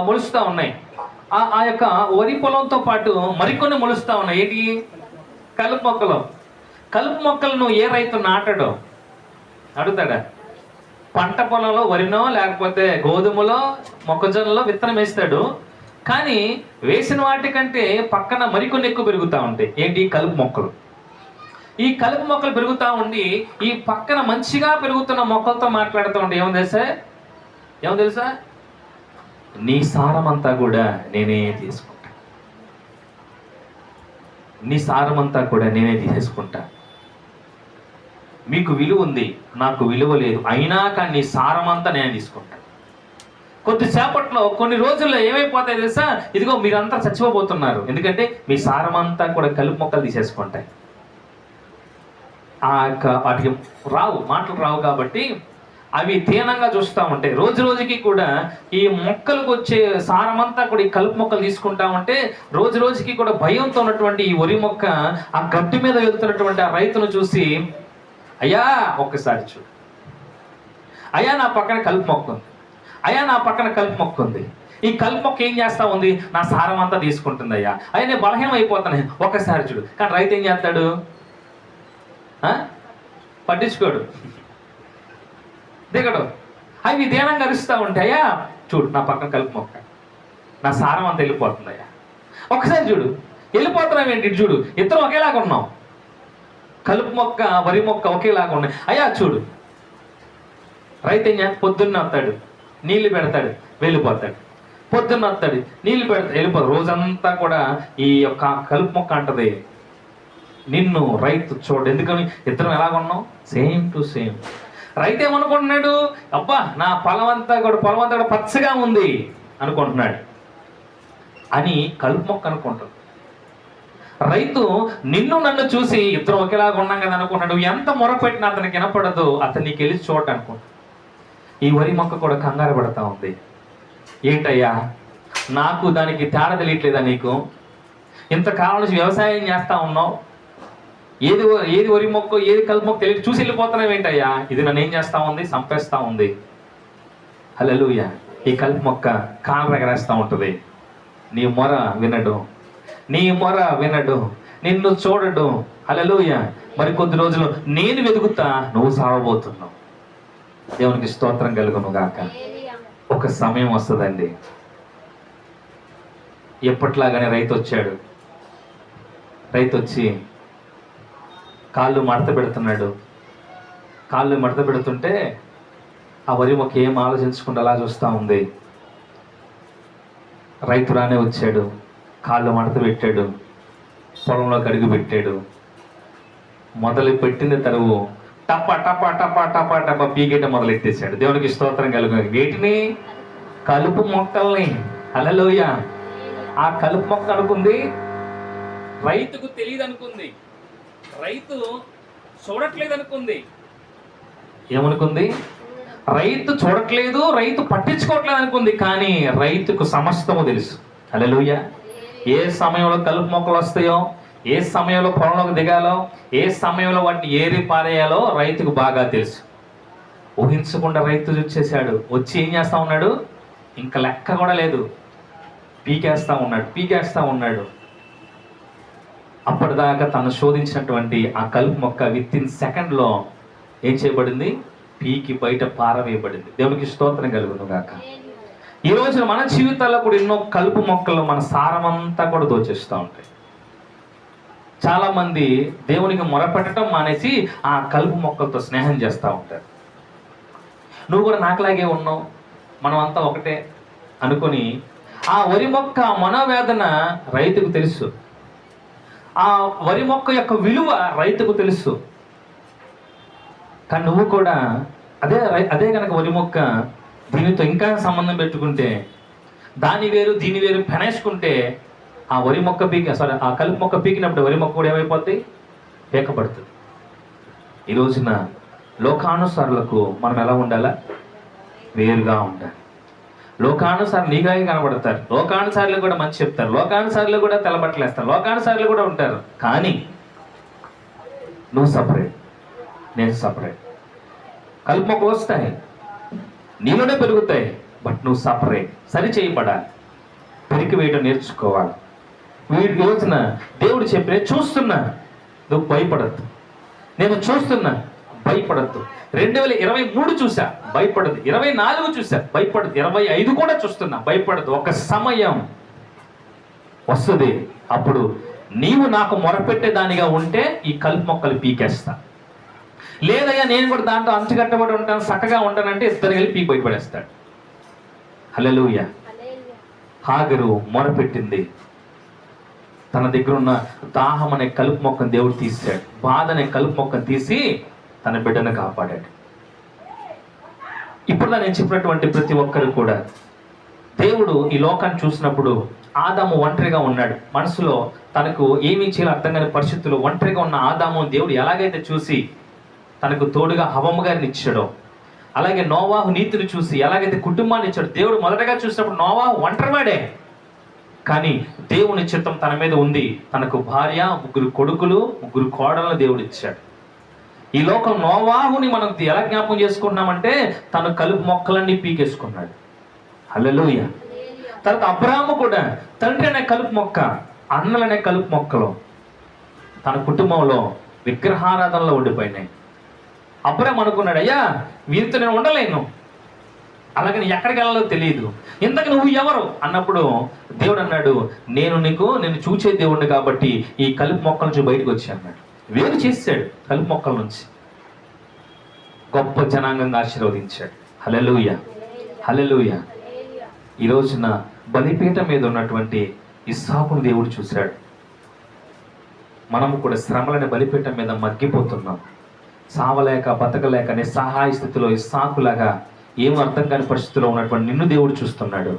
మొలుస్తూ ఉన్నాయి. ఆ యొక్క వరి పొలంతో పాటు మరికొన్ని మొలుస్తూ ఉన్నాయి. ఏంటి? కలుపు మొక్కలు. కలుపు మొక్కలను ఏ రైతు నాటడో? అడుగుతాడా? పంట పొలంలో వరినో లేకపోతే గోధుమలో మొక్కజొన్నలో విత్తనం వేస్తాడు. కానీ వేసిన వాటికంటే పక్కన మరికొన్ని ఎక్కువ పెరుగుతూ ఉంటాయి. ఏంటి? కలుపు మొక్కలు. ఈ కలుపు మొక్కలు పెరుగుతూ ఉండి ఈ పక్కన మంచిగా పెరుగుతున్న మొక్కలతో మాట్లాడుతూ ఉంటే ఏమో తెలుసా? నీ సారమంతా కూడా నేనే తీసుకుంటా, నీ సారమంతా కూడా నేనే తీసేసుకుంటా. మీకు విలువ ఉంది, నాకు విలువ లేదు, అయినా కానీ నీ సారమంతా నేను తీసుకుంటా. కొద్దిసేపట్లో, కొన్ని రోజుల్లో ఏమైపోతాయి తెలుసా? ఇదిగో మీరంతా చచ్చిపోబోతున్నారు, ఎందుకంటే మీ సారమంతా కూడా కలుపు మొక్కలు తీసేసుకుంటాయి. వాటికి మాటలు రావు కాబట్టి అవి తీనంగా చూస్తూ ఉంటాయి. రోజు రోజుకి కూడా ఈ మొక్కలకు వచ్చే సారమంతా కూడా ఈ కలుపు మొక్కలు తీసుకుంటా ఉంటే రోజు రోజుకి కూడా భయంతో ఉన్నటువంటి ఈ వరి మొక్క ఆ గడ్డి మీద వెళ్తున్నటువంటి ఆ రైతును చూసి, అయ్యా ఒక్కసారి చూడు, అయ్యా నా పక్కన కలుపు మొక్క ఉంది, అయ్యా నా పక్కన కలుపు మొక్క ఉంది, ఈ కలుపు మొక్క ఏం చేస్తా ఉంది? నా సారం అంతా తీసుకుంటుంది అయ్యా, అయ్యా నేను బలహీనం అయిపోతాను, ఒక్కసారి చూడు. కానీ రైతు ఏం చేస్తాడు? పట్టించుకోడు, దిగడు. అవి దేనంగా అరుస్తూ ఉంటాయా? చూడు నా పక్కన కలుపు మొక్క, నా సారం అంతా వెళ్ళిపోతుందయ్యా, ఒకసారి చూడు. వెళ్ళిపోతున్నావేంటి? చూడు, ఇద్దరు ఒకేలాగా ఉన్నాం, కలుపు మొక్క వరి మొక్క ఒకేలాగా ఉన్నాయి, అయ్యా చూడు. రైతు ఏం పొద్దున్న వస్తాడు, నీళ్లు పెడతాడు, వెళ్ళిపోతాడు. పొద్దున్న వస్తాడు, నీళ్లు పెడతాడు, వెళ్ళిపోతాడు. రోజంతా కూడా ఈ యొక్క కలుపు మొక్క అంటది, నిన్ను రైతు చూడు. ఎందుకని ఇద్దరం ఎలాగున్నాం? Same to same. రైతు ఏమనుకుంటున్నాడు? అబ్బా నా పొలం అంతా కూడా పచ్చగా ఉంది అనుకుంటున్నాడు అని కలుపు మొక్క అనుకుంటాడు. రైతు నిన్ను నన్ను చూసి ఇద్దరు ఒకేలాగా ఉన్నాం కదా అనుకుంటున్నాడు. ఎంత మొరపెట్టినా అతనికి వినపడదు, అతనికి వెళ్ళి చూడ అనుకుంటాడు. ఈ వరి మొక్క కూడా కంగారు పడతా ఉంది. ఏంటయ్యా నాకు దానికి తేడా తెలియట్లేదా? నీకు ఇంతకాలం నుంచి వ్యవసాయం చేస్తా ఉన్నావు, ఏది వరి మొక్క ఏది కలుపు మొక్క తెలియదు, చూసి వెళ్ళిపోతున్నావు ఏంటయ్యా? ఇది నన్ను ఏం చేస్తా ఉంది? చంపేస్తా ఉంది. హల్లెలూయా. ఈ కలుపు మొక్క కాళ్ళు ఎగరేస్తా ఉంటుంది. నీ మొర వినడు, నిన్ను చూడడు. హల్లెలూయా. మరి కొద్ది రోజులు నేను వెతుకుతా, నువ్వు సావబోతున్నావు. దేవునికి స్తోత్రం కలుగును గాక. ఒక సమయం వస్తుందండి, ఎప్పట్లాగానే రైతు వచ్చాడు. రైతు వచ్చి కాళ్ళు మడత పెడుతున్నాడు. కాళ్ళు మడత పెడుతుంటే ఆ వరి మొక్క ఏం ఆలోచించకుండా అలా చూస్తూ ఉంది. రైతు రానే వచ్చాడు, కాళ్ళు మడత పెట్టాడు, పొలంలోకి అడుగు పెట్టాడు. మొదలు పెట్టిన తరువు టపా టపా టపా టపా టపా పీకేట మొదలెట్టేశాడు. దేవునికి స్తోత్రం కలుగు. వీటిని కలుపు మొక్కల్ని. హల్లెలూయా. ఆ కలుపు మొక్క అనుకుంది, రైతుకు తెలియదు అనుకుంది, రైతు చూడట్లేదు అనుకుంది. ఏమనుకుంది? రైతు చూడట్లేదు, రైతు పట్టించుకోవట్లేదు అనుకుంది. కానీ రైతుకు సమస్తము తెలుసు. హల్లెలూయా. ఏ సమయంలో కలుపు మొక్కలు వస్తాయో, ఏ సమయంలో పొలంలోకి దిగాలో, ఏ సమయంలో వాటిని ఏరి పారేయాలో రైతుకు బాగా తెలుసు. ఊహించకుండా రైతు వచ్చేసాడు. వచ్చి ఏం చేస్తా ఉన్నాడు? ఇంకా లెక్క కూడా లేదు, పీకేస్తా ఉన్నాడు. అప్పటిదాకా తను శోధించినటువంటి ఆ కలుపు మొక్క విత్-ఇన్ సెకండ్లో ఏం చేయబడింది? పీకి బయట పారవేయబడింది. దేవునికి స్తోత్రం కలుగును గాక. ఈ రోజు మన జీవితాల్లో కూడా ఎన్నో కలుపు మొక్కలు మన సారమంతా కూడా దోచేస్తూ ఉంటాయి. చాలా మంది దేవునికి మొరపెట్టడం మానేసి ఆ కలుపు మొక్కలతో స్నేహం చేస్తూ ఉంటారు. నువ్వు కూడా నాకులాగే ఉన్నావు, మనం అంతా ఒకటే అనుకొని ఆ వరి మొక్క మనోవేదన రైతుకు తెలుసు, ఆ వరి మొక్క యొక్క విలువ రైతుకు తెలుసు. కానీ నువ్వు కూడా అదే కనుక వరి మొక్క దీనితో ఇంకా సంబంధం పెట్టుకుంటే, దాని వేరు దీని వేరు పెనేసుకుంటే, ఆ కలుపు మొక్క పీకినప్పుడు వరి మొక్క కూడా ఏమైపోద్ది? పీకబడుతుంది. ఈ రోజున లోకానుసారులకు మనం ఎలా ఉండాలా? వేరుగా ఉండాలి. లోకానుసారులు నీగానే కనబడతారు, లోకానుసారులు కూడా మంచి చెప్తారు, లోకానుసారులు కూడా తెల్లబట్టలేస్తారు, లోకానుసారులు కూడా ఉంటారు. కానీ నువ్వు సపరేట్, నేను సపరేట్. కలుపు మొక్కలు వస్తాయి, నీలోనే పెరుగుతాయి, బట్ నువ్వు సపరేట్. సరి చేయబడాలి, పెరికి వేయడం నేర్చుకోవాలి. వీడి రోజున దేవుడు చెప్పిన చూస్తున్నా, నువ్వు భయపడద్దు. నేను చూస్తున్నా, భయపడద్దు. 2023 చూసా, భయపడదు. 24 చూసా, భయపడదు. 25 కూడా చూస్తున్నా, భయపడదు. ఒక సమయం వస్తుంది, అప్పుడు నీవు నాకు మొరపెట్టేదానిగా ఉంటే ఈ కలుపు మొక్కలు పీకేస్తా. లేదయ్యా నేను కూడా దాంట్లో అంచుకట్టబడి ఉంటాను, చక్కగా ఉంటానంటే ఇద్దరు కలిపి పీకి బయటపడేస్తాడు. హల్లెలూయా. హాగరు మొరపెట్టింది, తన దగ్గర ఉన్న దాహం అనే కలుపు మొక్కను దేవుడు తీసాడు, బాధ అనే కలుపు మొక్కను తీసి తన బిడ్డను కాపాడాడు. ఇప్పుడు నేను చెప్పినటువంటి ప్రతి ఒక్కరు కూడా దేవుడు ఈ లోకాన్ని చూసినప్పుడు ఆదాము ఒంటరిగా ఉన్నాడు. మనసులో తనకు ఏమీ చేయాలో అర్థం కాని పరిస్థితుల్లో ఒంటరిగా ఉన్న ఆదాము దేవుడు ఎలాగైతే చూసి తనకు తోడుగా హవము గారిని ఇచ్చాడో, అలాగే నోవాహు నీతిని చూసి ఎలాగైతే కుటుంబాన్ని ఇచ్చాడు. దేవుడు మొదటగా చూసినప్పుడు నోవాహు ఒంటరివాడే, కానీ దేవుని చిత్తం తన మీద ఉంది. తనకు భార్య, 3 కొడుకులు, 3 కోడలను దేవుడు ఇచ్చాడు. ఈ లోకం నోవాహుని మనం ఎలా జ్ఞాపకం చేసుకుంటున్నామంటే తను కలుపు మొక్కలన్నీ పీకేసుకున్నాడు. హల్లెలూయా. తర్వాత అబ్రాహాము కూడా తండ్రి అనే కలుపు మొక్క, అన్నలనే కలుపు మొక్కలు తన కుటుంబంలో విగ్రహారాధనలో ఉండిపోయినాయి. అబ్రాహాము అనుకున్నాడు, అయ్యా వీరితో నేను ఉండలేను, అలాగే ఎక్కడికి వెళ్ళాలో తెలియదు, ఇంతకు నువ్వు ఎవరు అన్నప్పుడు దేవుడు అన్నాడు, నేను చూచే దేవుడిని కాబట్టి ఈ కలుపు మొక్కల నుంచి బయటకు వచ్చి అన్నాడు. వేరు చేశాడు, కలుపు మొక్కల నుంచి గొప్ప జనాంగంగా ఆశీర్వదించాడు. హల్లెలూయా. హల్లెలూయా. ఈ రోజున బలిపీఠం మీద ఉన్నటువంటి ఇస్సాకును దేవుడు చూశాడు. మనము కూడా శ్రమలని బలిపీఠం మీద మగ్గిపోతున్నాం. సావలేక బతకలేక నిస్సహాయ స్థితిలో ఇస్సాకులాగా ఏం అర్థం కాని పరిస్థితిలో ఉన్నటువంటి నిన్ను దేవుడు చూస్తున్నాడు.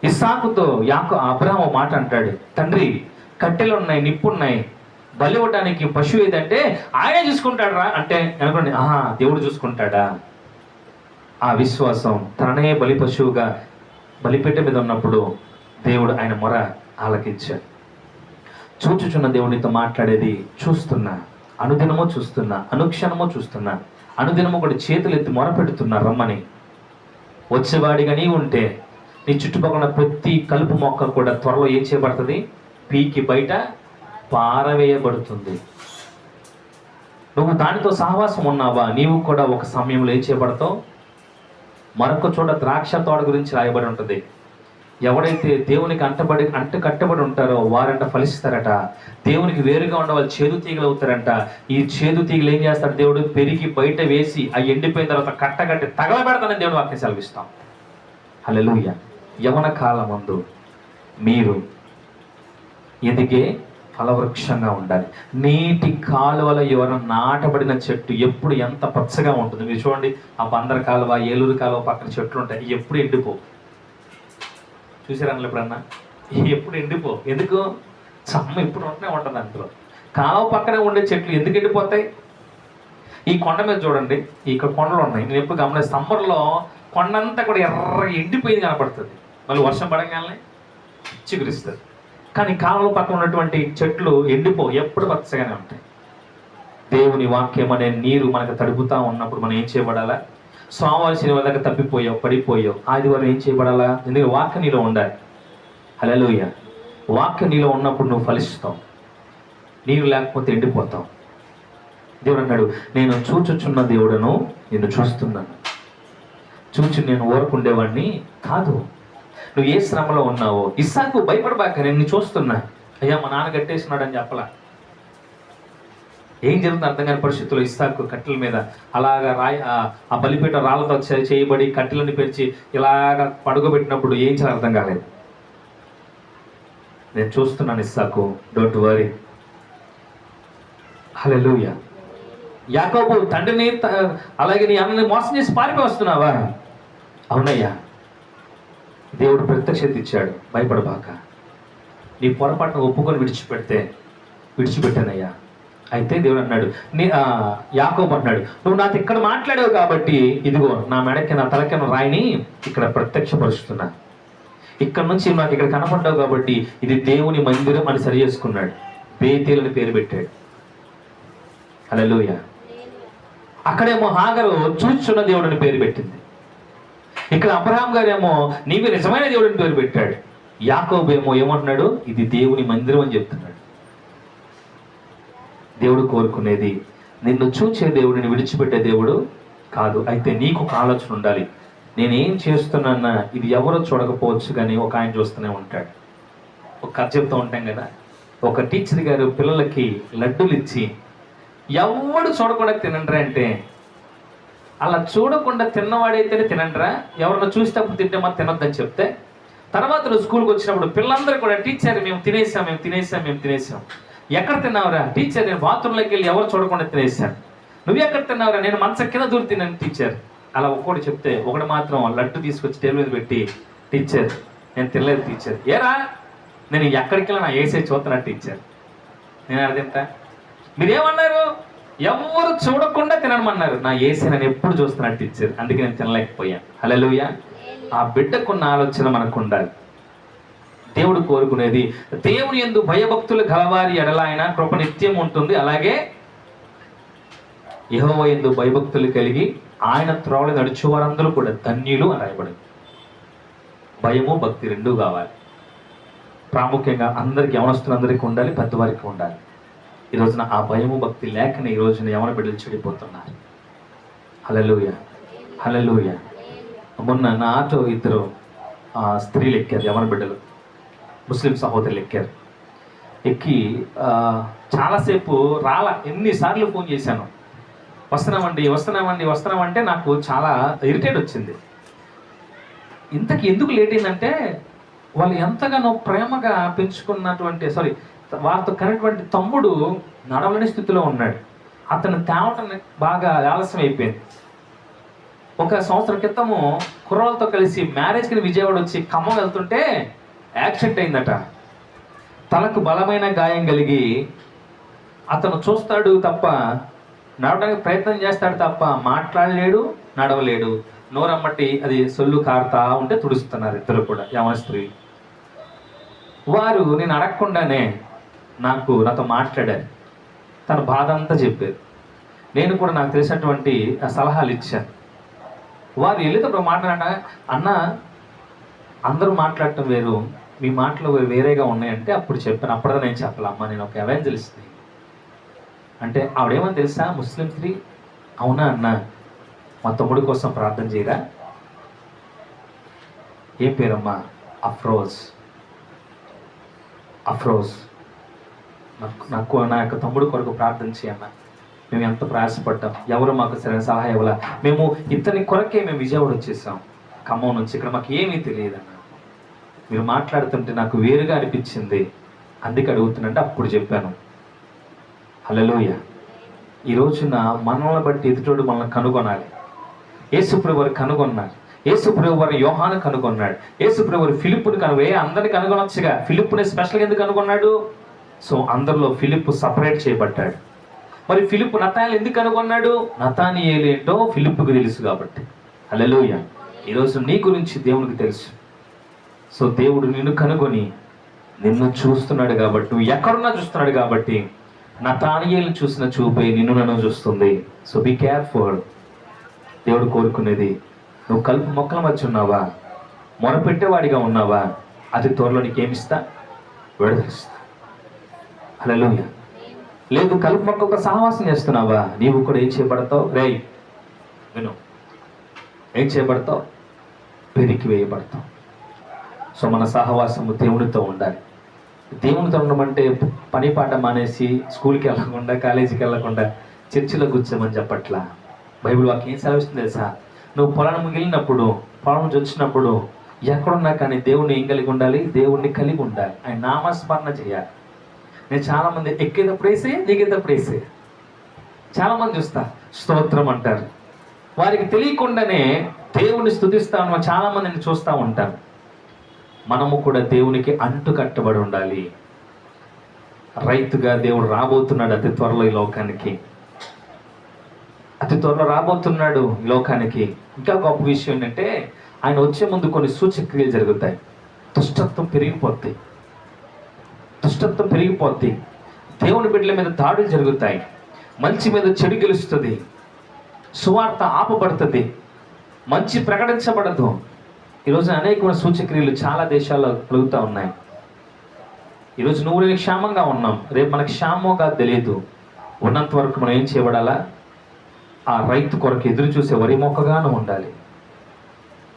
ఇస్సాకుతో అబ్రాహాము మాట అంటాడు, తండ్రి కట్టెలు ఉన్నాయి, నిప్పున్నాయి, బలి ఇవ్వడానికి పశువు ఏదంటే ఆయనే చూసుకుంటాడు రా అంటే అనుకోండి, దేవుడు చూసుకుంటాడా? ఆ విశ్వాసం తననే బలి పశువుగా బలిపీఠ మీద ఉన్నప్పుడు దేవుడు ఆయన మొర ఆలకించాడు. చూచుచున్న దేవుడితో మాట్లాడేది చూస్తున్నా, అనుదినము చూస్తున్నా, అనుక్షణము చూస్తున్నా, అనుదినము కూడా చేతులు ఎత్తి మొర పెడుతున్నా రమ్మని. వచ్చేవాడిగా నీ ఉంటే నీ చుట్టుపక్కల ప్రతి కలుపు మొక్క కూడా త్వరలో ఏం చేయబడుతుంది? పీకి బయట పారవేయబడుతుంది. నువ్వు దానితో సహవాసం ఉన్నావా? నీవు కూడా ఒక సమయంలో ఏం చేయబడతావు? మరొక చోట ద్రాక్ష తోట గురించి రాయబడి ఉంటుంది. ఎవడైతే దేవునికి కట్టబడి ఉంటారో వారంట ఫలిస్తారట. దేవునికి వేరుగా ఉన్న వాళ్ళు చేదు తీగలు అవుతారంట. ఈ చేదు తీగలు ఏం చేస్తాడు దేవుడు? పెరిగి బయట వేసి ఆ ఎండిపోయిన తర్వాత కట్టగట్టి తగలబెడతానని దేవుడు వాక్యం సెలవిస్తాం. హల్లెలూయా. యవన కాలమందు మీరు ఎదిగే ఫలవృక్షంగా ఉండాలి. నీటి కాలువల ఎవరైనా నాటబడిన చెట్టు ఎప్పుడు ఎంత పచ్చగా ఉంటుంది. మీరు చూడండి, ఆ బందర కాలువ, ఏలూరు కాలువ పక్కన చెట్లు ఉంటాయి, ఎప్పుడు ఎండిపో. చూసారా ఎప్పుడన్నా? ఎప్పుడు ఎండిపో. ఎందుకు? చమ్మ ఎప్పుడు ఉంటూనే ఉంటుంది అందులో. కాలువ పక్కనే ఉండే చెట్లు ఎందుకు ఎండిపోతాయి? ఈ కొండ మీద చూడండి, ఇక్కడ కొండలు ఉన్నాయి. నేను ఎప్పుడు గమనిస్తే సమ్మర్లో కొండంతా కూడా ఎర్ర ఎండిపోయింది కనపడుతుంది. మళ్ళీ వర్షం పడగానే చిగురిస్తుంది. కానీ కాలువ పక్కన ఉన్నటువంటి చెట్లు ఎండిపో, ఎప్పుడు పచ్చగానే ఉంటాయి. దేవుని వాక్యం అనే నీరు మనకు తడుపుతా ఉన్నప్పుడు మనం ఏం చేయబడాలా? సోమవారం శనివారం దాకా తప్పిపోయావు, పడిపోయావు, ఆదివారం ఏం చేయబడాలా? ఎందుకంటే వాక్యం నీలో ఉండాలి. హల్లెలూయా. వాక్యం నీలో ఉన్నప్పుడు నువ్వు ఫలిస్తావు. నీరు లేకపోతే ఎండిపోతావు. దేవుడు అన్నాడు, నేను చూచుచున్న దేవుడను నిన్ను చూస్తున్నాను. చూచి నేను ఊరకుండేవాడిని కాదు. నువ్వు ఏ శ్రమలో ఉన్నావో ఇస్సాకు భయపడబాక, నేను చూస్తున్నా. అయ్యా మా నాన్న కట్టేస్తున్నాడు అని చెప్పలా. ఏం జరుగుతుంది అర్థం కాని పరిస్థితుల్లో ఇస్సాకు కట్టెల మీద అలాగా ఆ బలిపీఠ రాళ్ళతో చేయబడి కట్టెలని పెంచి ఇలాగా పడుకోబెట్టినప్పుడు ఏం చేయాలి అర్థం కాలేదు. నేను చూస్తున్నాను ఇస్సాకు, డోంట్ వరీ. హల్లెలూయా. యాకోబు తండ్రిని అలాగే నీ అన్నని మోసం చేసి పారిపోయి వస్తున్నావా? అవునయ్యా, దేవుడు ప్రత్యక్షత ఇచ్చాడు, భయపడబాక. నీ పొరపాటును ఒప్పుకొని విడిచిపెట్టానయ్యా. అయితే దేవుడు అన్నాడు, యాకోబు అన్నాడు, నువ్వు నాతో ఇక్కడ మాట్లాడావు కాబట్టి ఇదిగో నా మెడకి నా తలకి రాయిని ఇక్కడ ప్రత్యక్షపరుస్తున్నా. ఇక్కడ నుంచి నాకు ఇక్కడ కనపడ్డావు కాబట్టి ఇది దేవుని మందిరం అని సరి చేసుకున్నాడు. బేతేలని పేరు పెట్టాడు. హల్లెలూయా. అక్కడేమో హాగరు చూచుచున్న దేవుడిని పేరు పెట్టింది. ఇక్కడ అబ్రహాం గారేమో నీవే నిజమైన దేవుడిని పేరు పెట్టాడు. యాకోబు ఏమో ఏమంటున్నాడు? ఇది దేవుని మందిరం అని చెప్తున్నాడు. దేవుడు కోరుకునేది నిన్ను చూచే దేవుడిని విడిచిపెట్టే దేవుడు కాదు. అయితే నీకు ఒక ఆలోచన ఉండాలి. నేనేం చేస్తున్నా ఇది ఎవరో చూడకపోవచ్చు కానీ ఒక ఆయన చూస్తూనే ఉంటాడు. ఒక కథ చెప్తూ ఉంటాం కదా, ఒక టీచర్ గారు పిల్లలకి లడ్డూలు ఇచ్చి ఎవడు చూడకుండా తినండ్రా అంటే, అలా చూడకుండా తిన్నవాడైతేనే తినండ్రా, ఎవరన్నా చూసేటప్పుడు తింటే మాత్రం తినొద్దని చెప్తే, తర్వాత రోజు స్కూల్కి వచ్చినప్పుడు పిల్లలందరూ కూడా టీచర్ మేము తినేసాం. ఎక్కడ తిన్నావురా? టీచర్ నేను బాత్రూంలోకి వెళ్ళి ఎవరు చూడకుండా తినేసాను. నువ్వు ఎక్కడ తిన్నావురా? నేను మంచం కింద దూరి తిన్నాను టీచర్. అలా ఒక్కటి చెప్తే ఒకటి మాత్రం లడ్డు తీసుకొచ్చి టేబుల్ మీద పెట్టి, టీచర్ నేను తినలేదు టీచర్. ఏరా? నేను ఎక్కడికి వెళ్ళి నా ఏసే చూస్తున్నాను టీచర్. నేను అర్థంతా మీరేమన్నారు? ఎవరు చూడకుండా తినమన్నారు. నా ఏసీ నన్ను ఎప్పుడు చూస్తున్నాడు టీచర్, అందుకే నేను తినలేకపోయాను. హల్లెలూయా. ఆ బిడ్డకున్న ఆలోచన మనకు ఉండాలి. దేవుడు కోరుకునేది దేవుని యందు భయభక్తులు గలవారి ఎడల ఆయన కృప నిత్యం ఉంటుంది. అలాగే యెహోవా యందు భయభక్తులు కలిగి ఆయన త్రోవలో నడుచు వారందరూ కూడా ధన్యులు అని రాయబడింది. భయము భక్తి రెండూ కావాలి. ప్రాముఖ్యంగా అందరికి, యవనస్తులందరికీ ఉండాలి, పెద్దవారికి ఉండాలి. ఈ రోజున ఆ భయము భక్తి లేకనే ఈ రోజున యవన బిడ్డలు చెడిపోతున్నారు. హల్లెలూయా. హల్లెలూయా. మొన్న నా ఆటో ఇద్దరు స్త్రీలు ఎక్కారు, యవన బిడ్డలు, ముస్లిం సహోదరులు ఎక్కారు. ఎక్కి చాలాసేపు ఎన్నిసార్లు ఫోన్ చేశాను, వస్తున్నామంటే నాకు చాలా ఇరిటేట్ వచ్చింది. ఇంతకు ఎందుకు లేట్ అయిందంటే వాళ్ళు ఎంతగానో ప్రేమగా పెంచుకున్నటువంటి వారితో కనేటువంటి తమ్ముడు నడవలేని స్థితిలో ఉన్నాడు. అతను తేవటం బాగా ఆలస్యం అయిపోయింది. 1 సంవత్సరం క్రితము కుర్రాలతో కలిసి మ్యారేజ్కి విజయవాడ వచ్చి ఖమ్మం వెళ్తుంటే యాక్సిడెంట్ అయిందట. తలకు బలమైన గాయం కలిగి అతను చూస్తాడు తప్ప నడవడానికి ప్రయత్నం చేస్తాడు తప్ప మాట్లాడలేడు, నడవలేడు. నోరమ్మటి అది సొల్లు కారుతా ఉంటే తుడుస్తున్నారు ఇద్దరు కూడా యవన స్త్రీ. వారు నేను అడగకుండానే నాతో మాట్లాడారు. తన బాధ అంతా చెప్పారు. నేను కూడా నాకు తెలిసినటువంటి సలహాలు ఇచ్చాను. వారు వెళ్ళేటప్పుడు మాట్లాడ అన్న అందరూ మాట్లాడటం వేరు, మీ మాటలు వేరేగా ఉన్నాయంటే అప్పుడు చెప్పాను. అప్పుడే నేను చెప్పాలి, అమ్మ నేను ఒక ఎవాంజలిస్ట్ని అంటే ఆవిడేమని తెలుసా, ముస్లిం స్త్రీ. అవునా అన్న, మా తమ్ముడి కోసం ప్రార్థన చేయరా? ఏం పేరమ్మా? అఫ్రోజ్. నా యొక్క తమ్ముడు కొరకు ప్రార్థన చేయన్న. మేము ఎంత ప్రయాసపడ్డాం, ఎవరు మాకు సరైన సలహా ఇవ్వాల. మేము ఇతని కొరకే మేము విజయవాడ వచ్చేసాం ఖమ్మం నుంచి. ఇక్కడ మాకు ఏమీ తెలియదన్న. మీరు మాట్లాడుతుంటే నాకు వేరుగా అనిపించింది, అందుకే అడుగుతున్నంటే అప్పుడు చెప్పాను. హల్లెలూయా. ఈ రోజున మనల్ని బట్టి ఎదుటోడు మనల్ని కనుగొనాలి. యేసుప్రభువు వారు కనుగొన్నారు. యేసుప్రభువు వారు యోహాను కనుగొన్నాడు. యేసుప్రభువు వారు ఫిలిప్పుని అందరిని కనుగొనొచ్చుగా. ఫిలిప్పుని స్పెషల్గా ఎందుకు కనుగొన్నాడు? అందరిలో ఫిలిప్పు సపరేట్ చేయబడ్డాడు. మరి ఫిలిప్పు నతానియేలు ఎందుకు కనుగొన్నాడు? నతానియేలు ఏంటో ఫిలిప్పుకు తెలుసు కాబట్టి. హల్లెలూయా. ఈరోజు నీ గురించి దేవునికి తెలుసు. దేవుడు నిన్ను కనుగొని నిన్ను చూస్తున్నాడు కాబట్టి, నువ్వు ఎక్కడున్నా చూస్తున్నాడు కాబట్టి, నతానియేలు చూసిన చూపే నన్ను చూస్తుంది. Be careful. దేవుడు కోరుకునేది, నువ్వు కలుపు మొక్కల మధ్య ఉన్నావా, మొరపెట్టేవాడిగా ఉన్నావా, అతి త్వరలో నీకేమిస్తా? విడుదలిస్తా. హల్లెలూయా. లేదు కలుపు మొక్కలతో సహవాసం చేస్తున్నావా, నీవు కూడా ఏం చేయబడతావు? విను, ఏం చేయబడతావు? పెరికి వేయబడతావు. మన సహవాసము దేవునితో ఉండాలి. దేవునితో ఉండమంటే పని పాట మానేసి స్కూల్కి వెళ్ళకుండా, కాలేజీకి వెళ్ళకుండా చర్చిలో కూర్చోమని చెప్పట్లా. బైబిల్ వాక్యం ఏం సెలవిస్తుంది తెలుసా? నువ్వు పొలం వెళ్ళినప్పుడు, పొలం నుంచి వచ్చినప్పుడు ఎక్కడున్నా కానీ దేవుణ్ణి ఏం కలిగి ఉండాలి? దేవుణ్ణి కలిగి ఉండాలి. ఆయన నామస్మరణ చేయాలి. నేను చాలామంది ఎక్కేటప్పుడు వేసే, దిగేటప్పుడు వేసే, చాలామంది చూస్తా స్తోత్రం అంటారు. వారికి తెలియకుండానే దేవుణ్ణి స్తుతిస్తాను చాలామందిని చూస్తూ ఉంటాను. మనము కూడా దేవునికి అంటు కట్టబడి ఉండాలి. రైతుగా దేవుడు రాబోతున్నాడు అతి త్వరలో ఈ లోకానికి. అతి త్వరలో రాబోతున్నాడు ఈ లోకానికి. ఇంకా గొప్ప విషయం ఏంటంటే, ఆయన వచ్చే ముందు కొన్ని సూచక్రియలు జరుగుతాయి. దుష్టత్వం పెరిగిపోద్ది. దేవుని బిడ్డల మీద దాడులు జరుగుతాయి. మంచి మీద చెడు గెలుస్తుంది. సువార్త ఆపబడుతుంది. మంచి ప్రకటించబడదు. ఈరోజు అనేకమైన సూచక్రియలు చాలా దేశాల్లో కలుగుతూ ఉన్నాయి. ఈరోజు నువ్వు నేను క్షేమంగా ఉన్నాం, రేపు మనకి క్షేమం కాదు తెలియదు. ఉన్నంత వరకు మనం ఏం చేయబడాలా? ఆ రైతు కొరకు ఎదురు చూసే వరి మొక్కగానే ఉండాలి.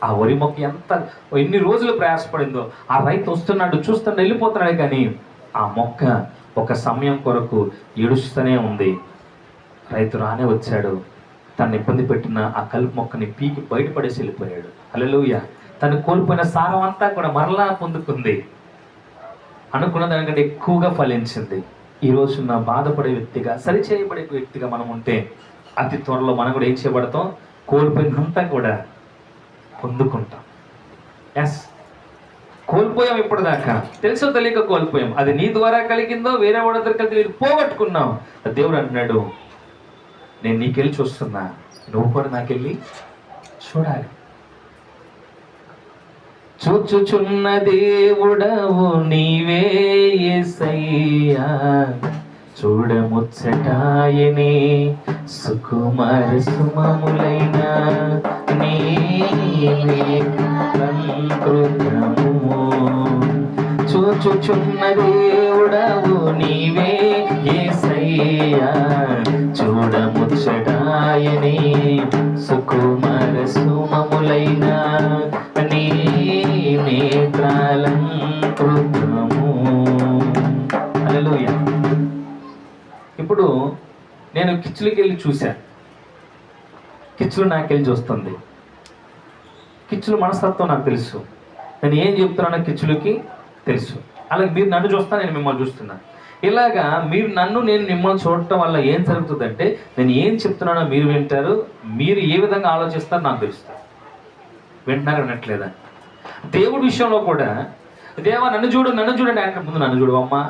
ఆ వరి మొక్క ఎన్ని రోజులు ప్రయాసపడిందో, ఆ రైతు వస్తున్నాడు, చూస్తున్నాడు, వెళ్ళిపోతున్నాడే, కానీ ఆ మొక్క ఒక సమయం కొరకు ఏడుస్తూనే ఉంది. రైతు రానే వచ్చాడు. తను ఇబ్బంది పెట్టిన ఆ కలుపు మొక్కని పీకి బయటపడేసి వెళ్ళిపోయాడు. హల్లెలూయా. తను కోల్పోయిన సారం అంతా కూడా మరలా పొందుకుంది. అనుకున్న దానికంటే ఎక్కువగా ఫలించింది. ఈరోజు నా బాధపడే వ్యక్తిగా, సరిచేయబడే వ్యక్తిగా మనం ఉంటే అతి త్వరలో మనం కూడా ఏం చేయబడతాం? కోల్పోయినంతా కూడా పొందుకుంటాం. కోల్పోయాం. ఇప్పటిదాకా తెలుసో తెలియక కోల్పోయాం. అది నీ ద్వారా కలిగిందో వేరే వాడి దగ్గర కలిగి పోగొట్టుకున్నాం. దేవుడు అంటున్నాడు, నేను నీకెళ్ళి చూస్తున్నా, నువ్వు కూడా నాకెళ్ళి చూడాలి. చూచుచున్న దేవుడవు నీవే యేసయ్యా, చూడముచ్చటాయనే సుకుమార సుమములైన నీ చూచుచున్న దేవుడవు నీవే యేసయ్యా, చూడముచ్చటాయనే సుకుమార సుమములైన నీ నేత్రాలంకృతము. హల్లెలూయా. ఇప్పుడు నేను కిచ్చులకి వెళ్ళి చూశాను. కిచ్చులు నాకెళ్ళి చూస్తుంది. కిచ్చులు మనస్తత్వం నాకు తెలుసు. నేను ఏం చెప్తున్నానో కిచ్చులకి తెలుసు. అలాగే మీరు నన్ను చూస్తా, నేను మిమ్మల్ని చూస్తున్నాను. ఇలాగా మీరు నన్ను, నేను మిమ్మల్ని చూడటం వల్ల ఏం జరుగుతుందంటే, నేను ఏం చెప్తున్నానో మీరు వింటారు, మీరు ఏ విధంగా ఆలోచిస్తారో నాకు తెలుస్తుంది. వింటున్నారా వినట్లేదా? దేవుడి విషయంలో కూడా దేవా నన్ను చూడు, నన్ను చూడండి అంటే ముందు నన్ను చూడు అమ్మా,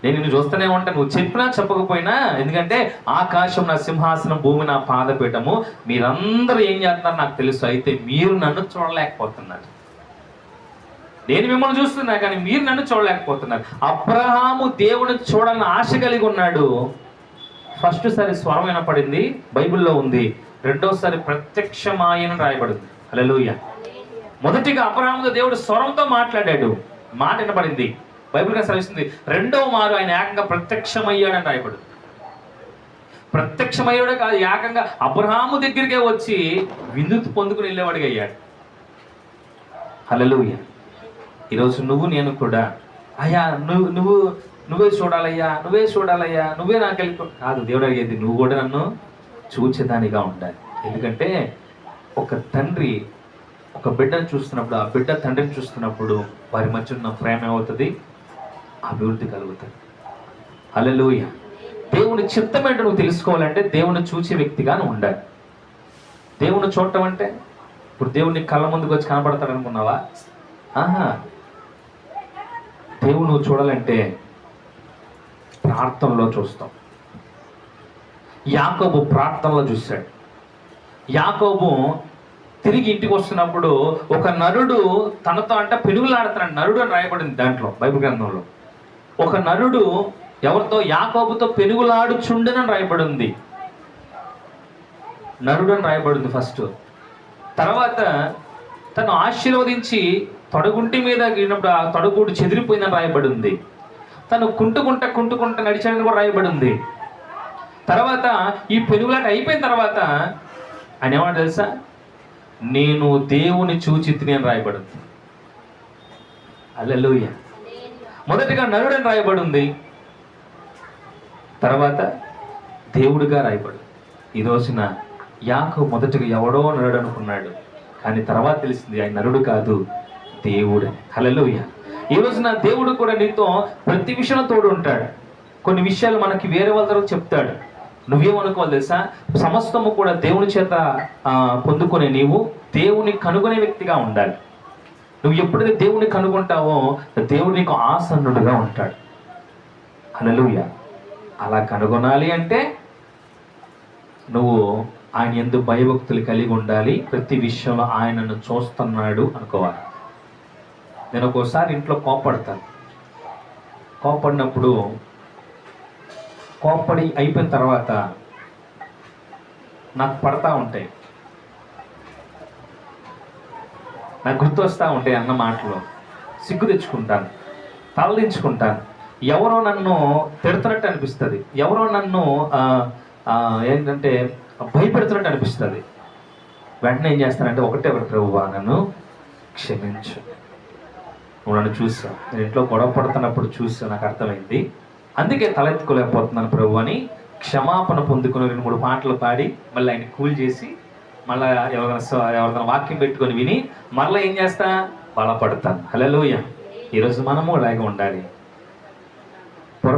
నేను నిన్ను చూస్తూనే ఉంటాను, నువ్వు చెప్పినా చెప్పకపోయినా. ఎందుకంటే ఆకాశం నా సింహాసనం, భూమి నా పాదపీఠము, మీరందరూ ఏం చేస్తున్నారు నాకు తెలుసు. అయితే మీరు నన్ను చూడలేకపోతున్నారు. నేను మిమ్మల్ని చూస్తున్నా కానీ మీరు నన్ను చూడలేకపోతున్నారు. అబ్రహాము దేవుని చూడాలని ఆశ కలిగి ఉన్నాడు. ఫస్ట్ సారి స్వరం వినపడింది, బైబిల్లో ఉంది. రెండోసారి ప్రత్యక్షమాయని రాయబడింది. హల్లెలూయా. మొదటిగా అబ్రహాముతో దేవుడు స్వరంతో మాట్లాడాడు, మాట వినపడింది, బైబిల్గా సెలవిస్తుంది. రెండవ మారు ఆయన ఏకంగా ప్రత్యక్షమయ్యాడని రాయబడింది. ప్రత్యక్షమయ్యాడే కాదు, ఏకంగా అబ్రహాము దగ్గరికే వచ్చి విందు పొందుకుని వెళ్ళేవాడిగా అయ్యాడు. హల్లెలూయా. ఈరోజు నువ్వు నేను కూడా అయ్యా నువ్వే చూడాలయ్యా, నువ్వే చూడాలయ్యా, నువ్వే నాకు వెళ్ళి కాదు. దేవుడు అడిగేది నువ్వు కూడా నన్ను చూచేదానిగా ఉండాలి. ఎందుకంటే ఒక తండ్రి ఒక బిడ్డను చూస్తున్నప్పుడు, ఆ బిడ్డ తండ్రిని చూస్తున్నప్పుడు వారి మధ్య ఉన్న ప్రేమ ఏమవుతుంది? అభివృద్ధి కలుగుతుంది. హల్లెలూయా. దేవుని చిత్తం ఏంటో నువ్వు తెలుసుకోవాలంటే దేవుని చూసే వ్యక్తిగా నువ్వు ఉండాలి. దేవుని చూడటం అంటే ఇప్పుడు దేవుని కళ్ళ ముందుకు వచ్చి కనపడతాడు అనుకున్నావా? ఆహా. దేవుడు నువ్వు చూడాలంటే ప్రార్థనలో చూస్తాం. యాకోబు ప్రార్థనలో చూశాడు. యాకోబు తిరిగి ఇంటికి వస్తున్నప్పుడు ఒక నరుడు తనతో అంటే పెనుగులాడుతున్నాడు. నరుడు అని రాయబడింది దాంట్లో, బైబిల్ గ్రంథంలో. ఒక నరుడు ఎవరితో? యాకోబుతో పెనుగులాడుచుండెనని రాయబడింది. నరుడు అని రాయబడింది ఫస్ట్. తర్వాత తను ఆశీర్వదించి తొడగుంటి మీద గిరినప్పుడు ఆ తొడగూడు చెదిరిపోయిందని రాయబడింది. తను కుంటుకుంట నడిచాడని కూడా రాయబడింది. తర్వాత ఈ పెనుగులాట అయిపోయిన తర్వాత ఆయన ఏమంటారు తెలుసా? నేను దేవుని చూచితిని అని రాయబడింది. హల్లెలూయా. మొదటిగా నరుడని రాయబడింది, తర్వాత దేవుడిగా రాయబడింది. ఈ రోజున యాకోబు మొదటిగా ఎవడో నరుడు అనుకున్నాడు, కానీ తర్వాత తెలిసింది ఆయన నరుడు కాదు, దేవుడు. హల్లెలూయా. ఈ రోజున దేవుడు కూడా నీతో ప్రతి విషయంలో తోడు ఉంటాడు. కొన్ని విషయాలు మనకి వేరే వాళ్ళ ద్వారా చెప్తాడు. నువ్వేమనుకోవాలి తెలుసా? సమస్తము కూడా దేవుని చేత పొందుకునే నీవు దేవుని కనుగొనే వ్యక్తిగా ఉండాలి. నువ్వు ఎప్పుడైతే దేవుని కనుగొంటావో దేవుడు నీకు ఆసన్నుడుగా ఉంటాడు. హల్లెలూయా. అలా కనుగొనాలి అంటే నువ్వు ఆయన యందు భయభక్తులు కలిగి ఉండాలి. ప్రతి విషయంలో ఆయనను చూస్తున్నాడు అనుకోవాలి. నేను ఒక్కోసారి ఇంట్లో కోపడతాను. కోపడినప్పుడు కోపడి అయిపోయిన తర్వాత నాకు పడతా ఉంటాయి, నాకు గుర్తొస్తూ ఉంటాయి అన్న మాటలు. సిగ్గు తెచ్చుకుంటాను, తలదించుకుంటాను. ఎవరో నన్ను తిడుతున్నట్టు అనిపిస్తుంది, ఎవరో నన్ను ఏంటంటే భయపెడుతున్నట్టు అనిపిస్తుంది. వెంటనే ఏం చేస్తానంటే ఒకటే ప్రభువా నన్ను క్షమించు, నువ్వు నన్ను చూసావు, నేను ఇంట్లో గొడవ పడుతున్నప్పుడు చూసావు, నాకు అర్థమైంది, అందుకే తలెత్తుకోలేకపోతున్నాను ప్రభు అని క్షమాపణ పొందుకుని 2-3 పాటలు పాడి మళ్ళీ ఆయన కూల్ చేసి మళ్ళీ ఎవరికైనా వాక్యం పెట్టుకొని విని మళ్ళీ ఏం చేస్తా? బలపడతాను. హల్లెలూయా. ఈరోజు మనము అలాగే ఉండాలి.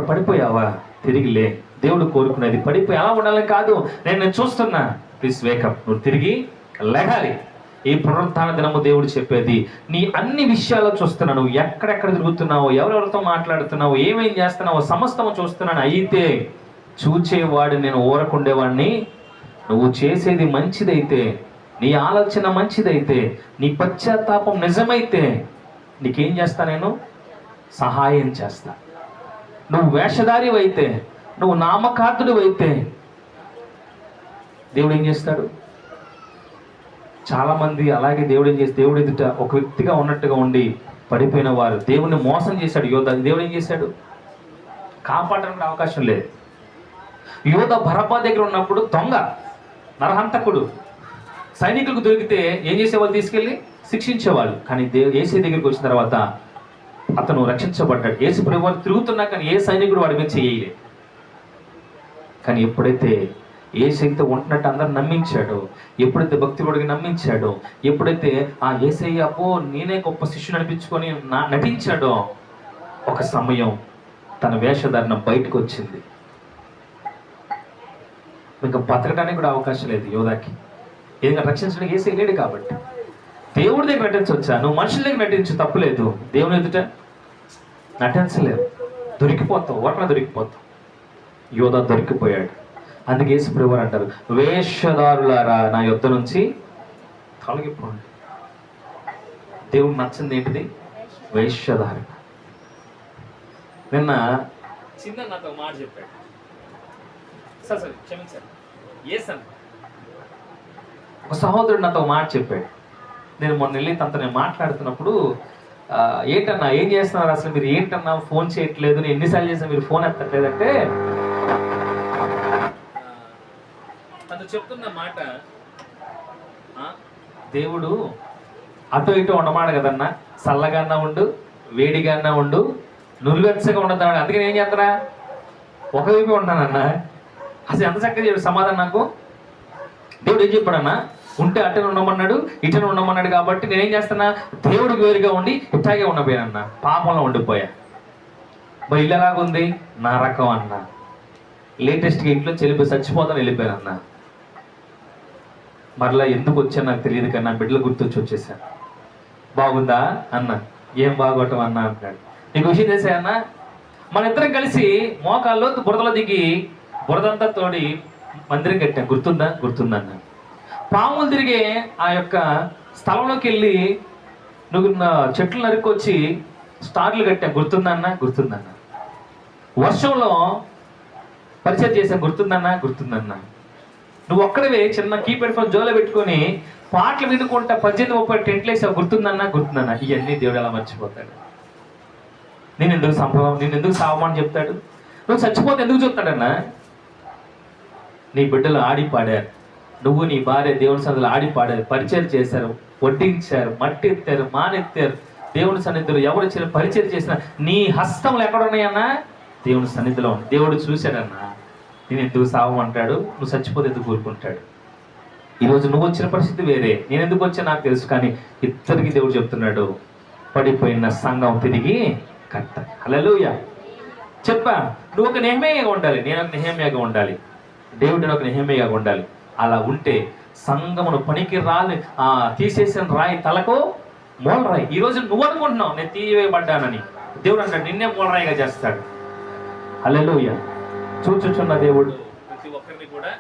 పడిపోయావా? తిరిగి లే. దేవుడు కోరుకునేది పడిపోయి ఎలా ఉండాలని కాదు. నేను చూస్తున్నా, ప్లీజ్ వేకప్, నువ్వు తిరిగి లేగాలి. ఈ పునరుత్థాన దినము దేవుడు చెప్పేది నీ అన్ని విషయాలు చూస్తున్నావు. నువ్వు ఎక్కడెక్కడ తిరుగుతున్నావో, ఎవరెవరితో మాట్లాడుతున్నావో, ఏమేం చేస్తున్నావో సమస్తము చూస్తున్నాను. అయితే చూచేవాడు నేను ఊరకుండేవాడిని. నువ్వు చేసేది మంచిదైతే, నీ ఆలోచన మంచిదైతే, నీ పశ్చాత్తాపం నిజమైతే నీకేం చేస్తా? నేను సహాయం చేస్తా. నువ్వు వేషధారి అయితే, నువ్వు నామకార్థుడు అయితే దేవుడు ఏం చేస్తాడు? చాలామంది అలాగే దేవుడు ఏం చేసి దేవుడు ఎదుట ఒక వ్యక్తిగా ఉన్నట్టుగా ఉండి పడిపోయిన వారు, దేవుడిని మోసం చేశాడు యోధ. దేవుడు ఏం చేశాడు? కాపాడడానికి అవకాశం లేదు. యోధ బరబ్బా దగ్గర ఉన్నప్పుడు దొంగ, నరహంతకుడు, సైనికులకు దొరికితే ఏం చేసేవాళ్ళు? తీసుకెళ్ళి శిక్షించేవాళ్ళు. కానీ యేసు దగ్గరికి వచ్చిన తర్వాత అతను రక్షించబడ్డాడు. యేసు ప్రభువు తిరుగుతున్నా కానీ ఏ సైనికుడు వాడి మీద చేయలేదు. కానీ ఎప్పుడైతే ఏసైతే ఉంటున్నట్టు అందరు నమ్మించాడు, ఎప్పుడైతే భక్తిపడికి నమ్మించాడో, ఎప్పుడైతే ఆ ఏసయ్య అబ్బో నేనే గొప్ప శిష్యుని అనిపించుకొని నటించాడో, ఒక సమయం తన వేషధారణ బయటకు వచ్చింది. ఇంకా బతకడానికి కూడా అవకాశం లేదు యోధాకి. ఏదైనా రక్షించడానికి ఏసై లేడు కాబట్టి. దేవుడి దగ్గర నటించవచ్చా? నువ్వు మనుషుల దగ్గర నటించు, తప్పులేదు. దేవుని ఎదుట నటించలేదు, దొరికిపోతావు, ఓట్ల దొరికిపోతావు. యోధా దొరికిపోయాడు. అందుకే యేసు ప్రభువు అంటారు, వేషధారులారా నా యుద్ధ నుంచి తొలగిపోండి. దేవుడు నచ్చింది ఏంటిది? వేషధారణ. నిన్న చిన్న నాతో మాట చెప్పాడు. సార్ క్షమించారు, ఒక సహోదరుడు నాతో మాట చెప్పాడు. నేను మొన్న వెళ్ళి తనతో నేను మాట్లాడుతున్నప్పుడు, ఏంటన్నా ఏం చేస్తున్నారు అసలు, మీరు ఏంటన్నా ఫోన్ చేయట్లేదు, నేను ఎన్నిసార్లు చేసినా మీరు ఫోన్ ఎత్తట్లేదంటే, తను చెప్తున్న మాట, దేవుడు అటు ఇటు ఉండమాడు కదన్నా, చల్లగాన్నా ఉండు, వేడిగాన్నా ఉండు, నురువెచ్చగా ఉండదు. అందుకని ఏం చేస్తారా, ఒకవైపు ఉంటానన్నా. అసలు ఎంత చక్కగా చెప్పాడు సమాధానం నాకు. దేవుడు ఏం చెప్పాడన్నా, ఉంటే అట్టనే ఉండమన్నాడు, ఇటనే ఉండమన్నాడు, కాబట్టి నేనేం చేస్తున్నా, దేవుడికి వేరుగా ఉండి ఇట్టాగే ఉండపోయానన్నా, పాపంలో ఉండిపోయా. మరి ఇల్లు ఎలాగుంది, నా రకం అన్నా. లేటెస్ట్గా ఇంట్లో చెల్లిపోయి చచ్చిపోతాను వెళ్ళిపోయానన్నా. మరలా ఎందుకు వచ్చాను నాకు తెలియదు, కానీ నా బిడ్డలు గుర్తొచ్చి వచ్చేసాను. బాగుందా అన్న, ఏం బాగోటం అన్నా అంటున్నాడు. నీకు విషయం చేసా అన్న, మన ఇద్దరం కలిసి మోకాల్లో బురదలో దిగి బురదంతా తోడి మందిరం కట్టాం, గుర్తుందన్న. పాములు తిరిగే ఆ యొక్క స్థలంలోకి వెళ్ళి నువ్వు చెట్లు నరుక్కొచ్చి స్టార్లు కట్టాం, గుర్తుందన్న. వర్షంలో పరిచయం చేశాను, గుర్తుందన్న. నువ్వు ఒక్కడవే చిన్న కీప్యాడ్ ఫోన్ జోలో పెట్టుకొని పాటలు వినుకుంటా 18-30 టెంట్లు వేసావు, గుర్తుందన్న. ఇవన్నీ దేవుడు ఎలా మర్చిపోతాడు? నేను ఎందుకు సావమని చెప్తాడు? నువ్వు చచ్చిపోతే ఎందుకు చెప్తాడన్నా? నీ బిడ్డలు ఆడి పాడారు, నువ్వు నీ భార్య దేవుని సన్నిధిలో ఆడి పాడారు, పరిచయం చేశారు, వడ్డించారు, మట్టి ఎత్తారు, మానెత్తారు. దేవుని సన్నిధిలో ఎవరు పరిచయం చేసిన నీ హస్తములు ఎక్కడ ఉన్నాయన్నా? దేవుని సన్నిధిలో. దేవుడు చూశాడన్నా, నేను ఎందుకు సావమంటాడు, నువ్వు చచ్చిపోతే ఎందుకు కూరుకుంటాడు? ఈరోజు నువ్వు వచ్చిన పరిస్థితి వేరే, నేను ఎందుకు వచ్చా నాకు తెలుసు, కానీ ఇద్దరికి దేవుడు చెప్తున్నాడు, పడిపోయిన సంఘం తిరిగి కట్ట. హల్లెలూయా. చెప్పా, నువ్వు ఒక నెహెమీయాగా ఉండాలి, నేను ఒక నెహెమీయాగా ఉండాలి, దేవుడిని ఒక నెహెమీయాగా ఉండాలి. అలా ఉంటే సంఘమును పనికి తీసేసిన రాయి తలకు మూలరాయి. ఈరోజు నువ్వు అనుకుంటున్నావు నేను తీయవేయబడ్డానని, దేవుడు అంటాడు నిన్నే మూలరాయిగా చేస్తాడు. హల్లెలూయా. చూచుచున్న దేవుడు ప్రతి ఒక్కరిని కూడా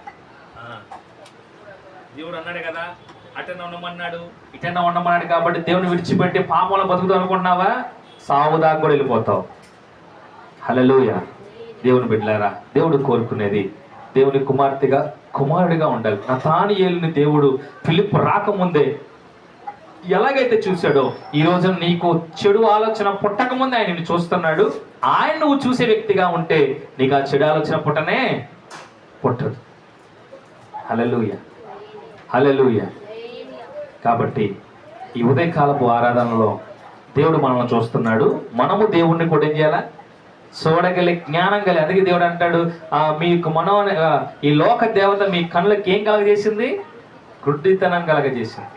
దేవుడు అన్నాడు కదా, అటన్నా ఉండమన్నాడు, ఇటన్నా ఉండమన్నాడు. కాబట్టి దేవుని విడిచిపెట్టి పాపంలో బతుకుతావు అనుకుంటున్నావా, సావు దాకా కూడా వెళ్ళిపోతావు. హల్లెలూయా. దేవుని బిడ్డలారా, దేవుడు కోరుకునేది దేవుని కుమారుడిగా ఉండాలి. నతానియేలుని దేవుడు ఫిలిప్పు రాకముందే ఎలాగైతే చూశాడో, ఈ రోజు నీకు చెడు ఆలోచన పుట్టకముందే ఆయన నిన్ను చూస్తున్నాడు. ఆయన నువ్వు చూసే వ్యక్తిగా ఉంటే నీకు ఆ చెడు ఆలోచన పుట్టదు. హల్లెలూయా, హల్లెలూయా. కాబట్టి ఈ ఉదయకాలపు ఆరాధనలో దేవుడు మనల్ని చూస్తున్నాడు. మనము దేవుణ్ణి కూడా ఏం చేయాలా, చూడగలి జ్ఞానం కలిగి. అందుకే దేవుడు అంటాడు, మీకు ఈ లోక దేవత మీ కళ్ళకి ఏం కలగజేసింది, గుడ్డితనం కలగజేసింది.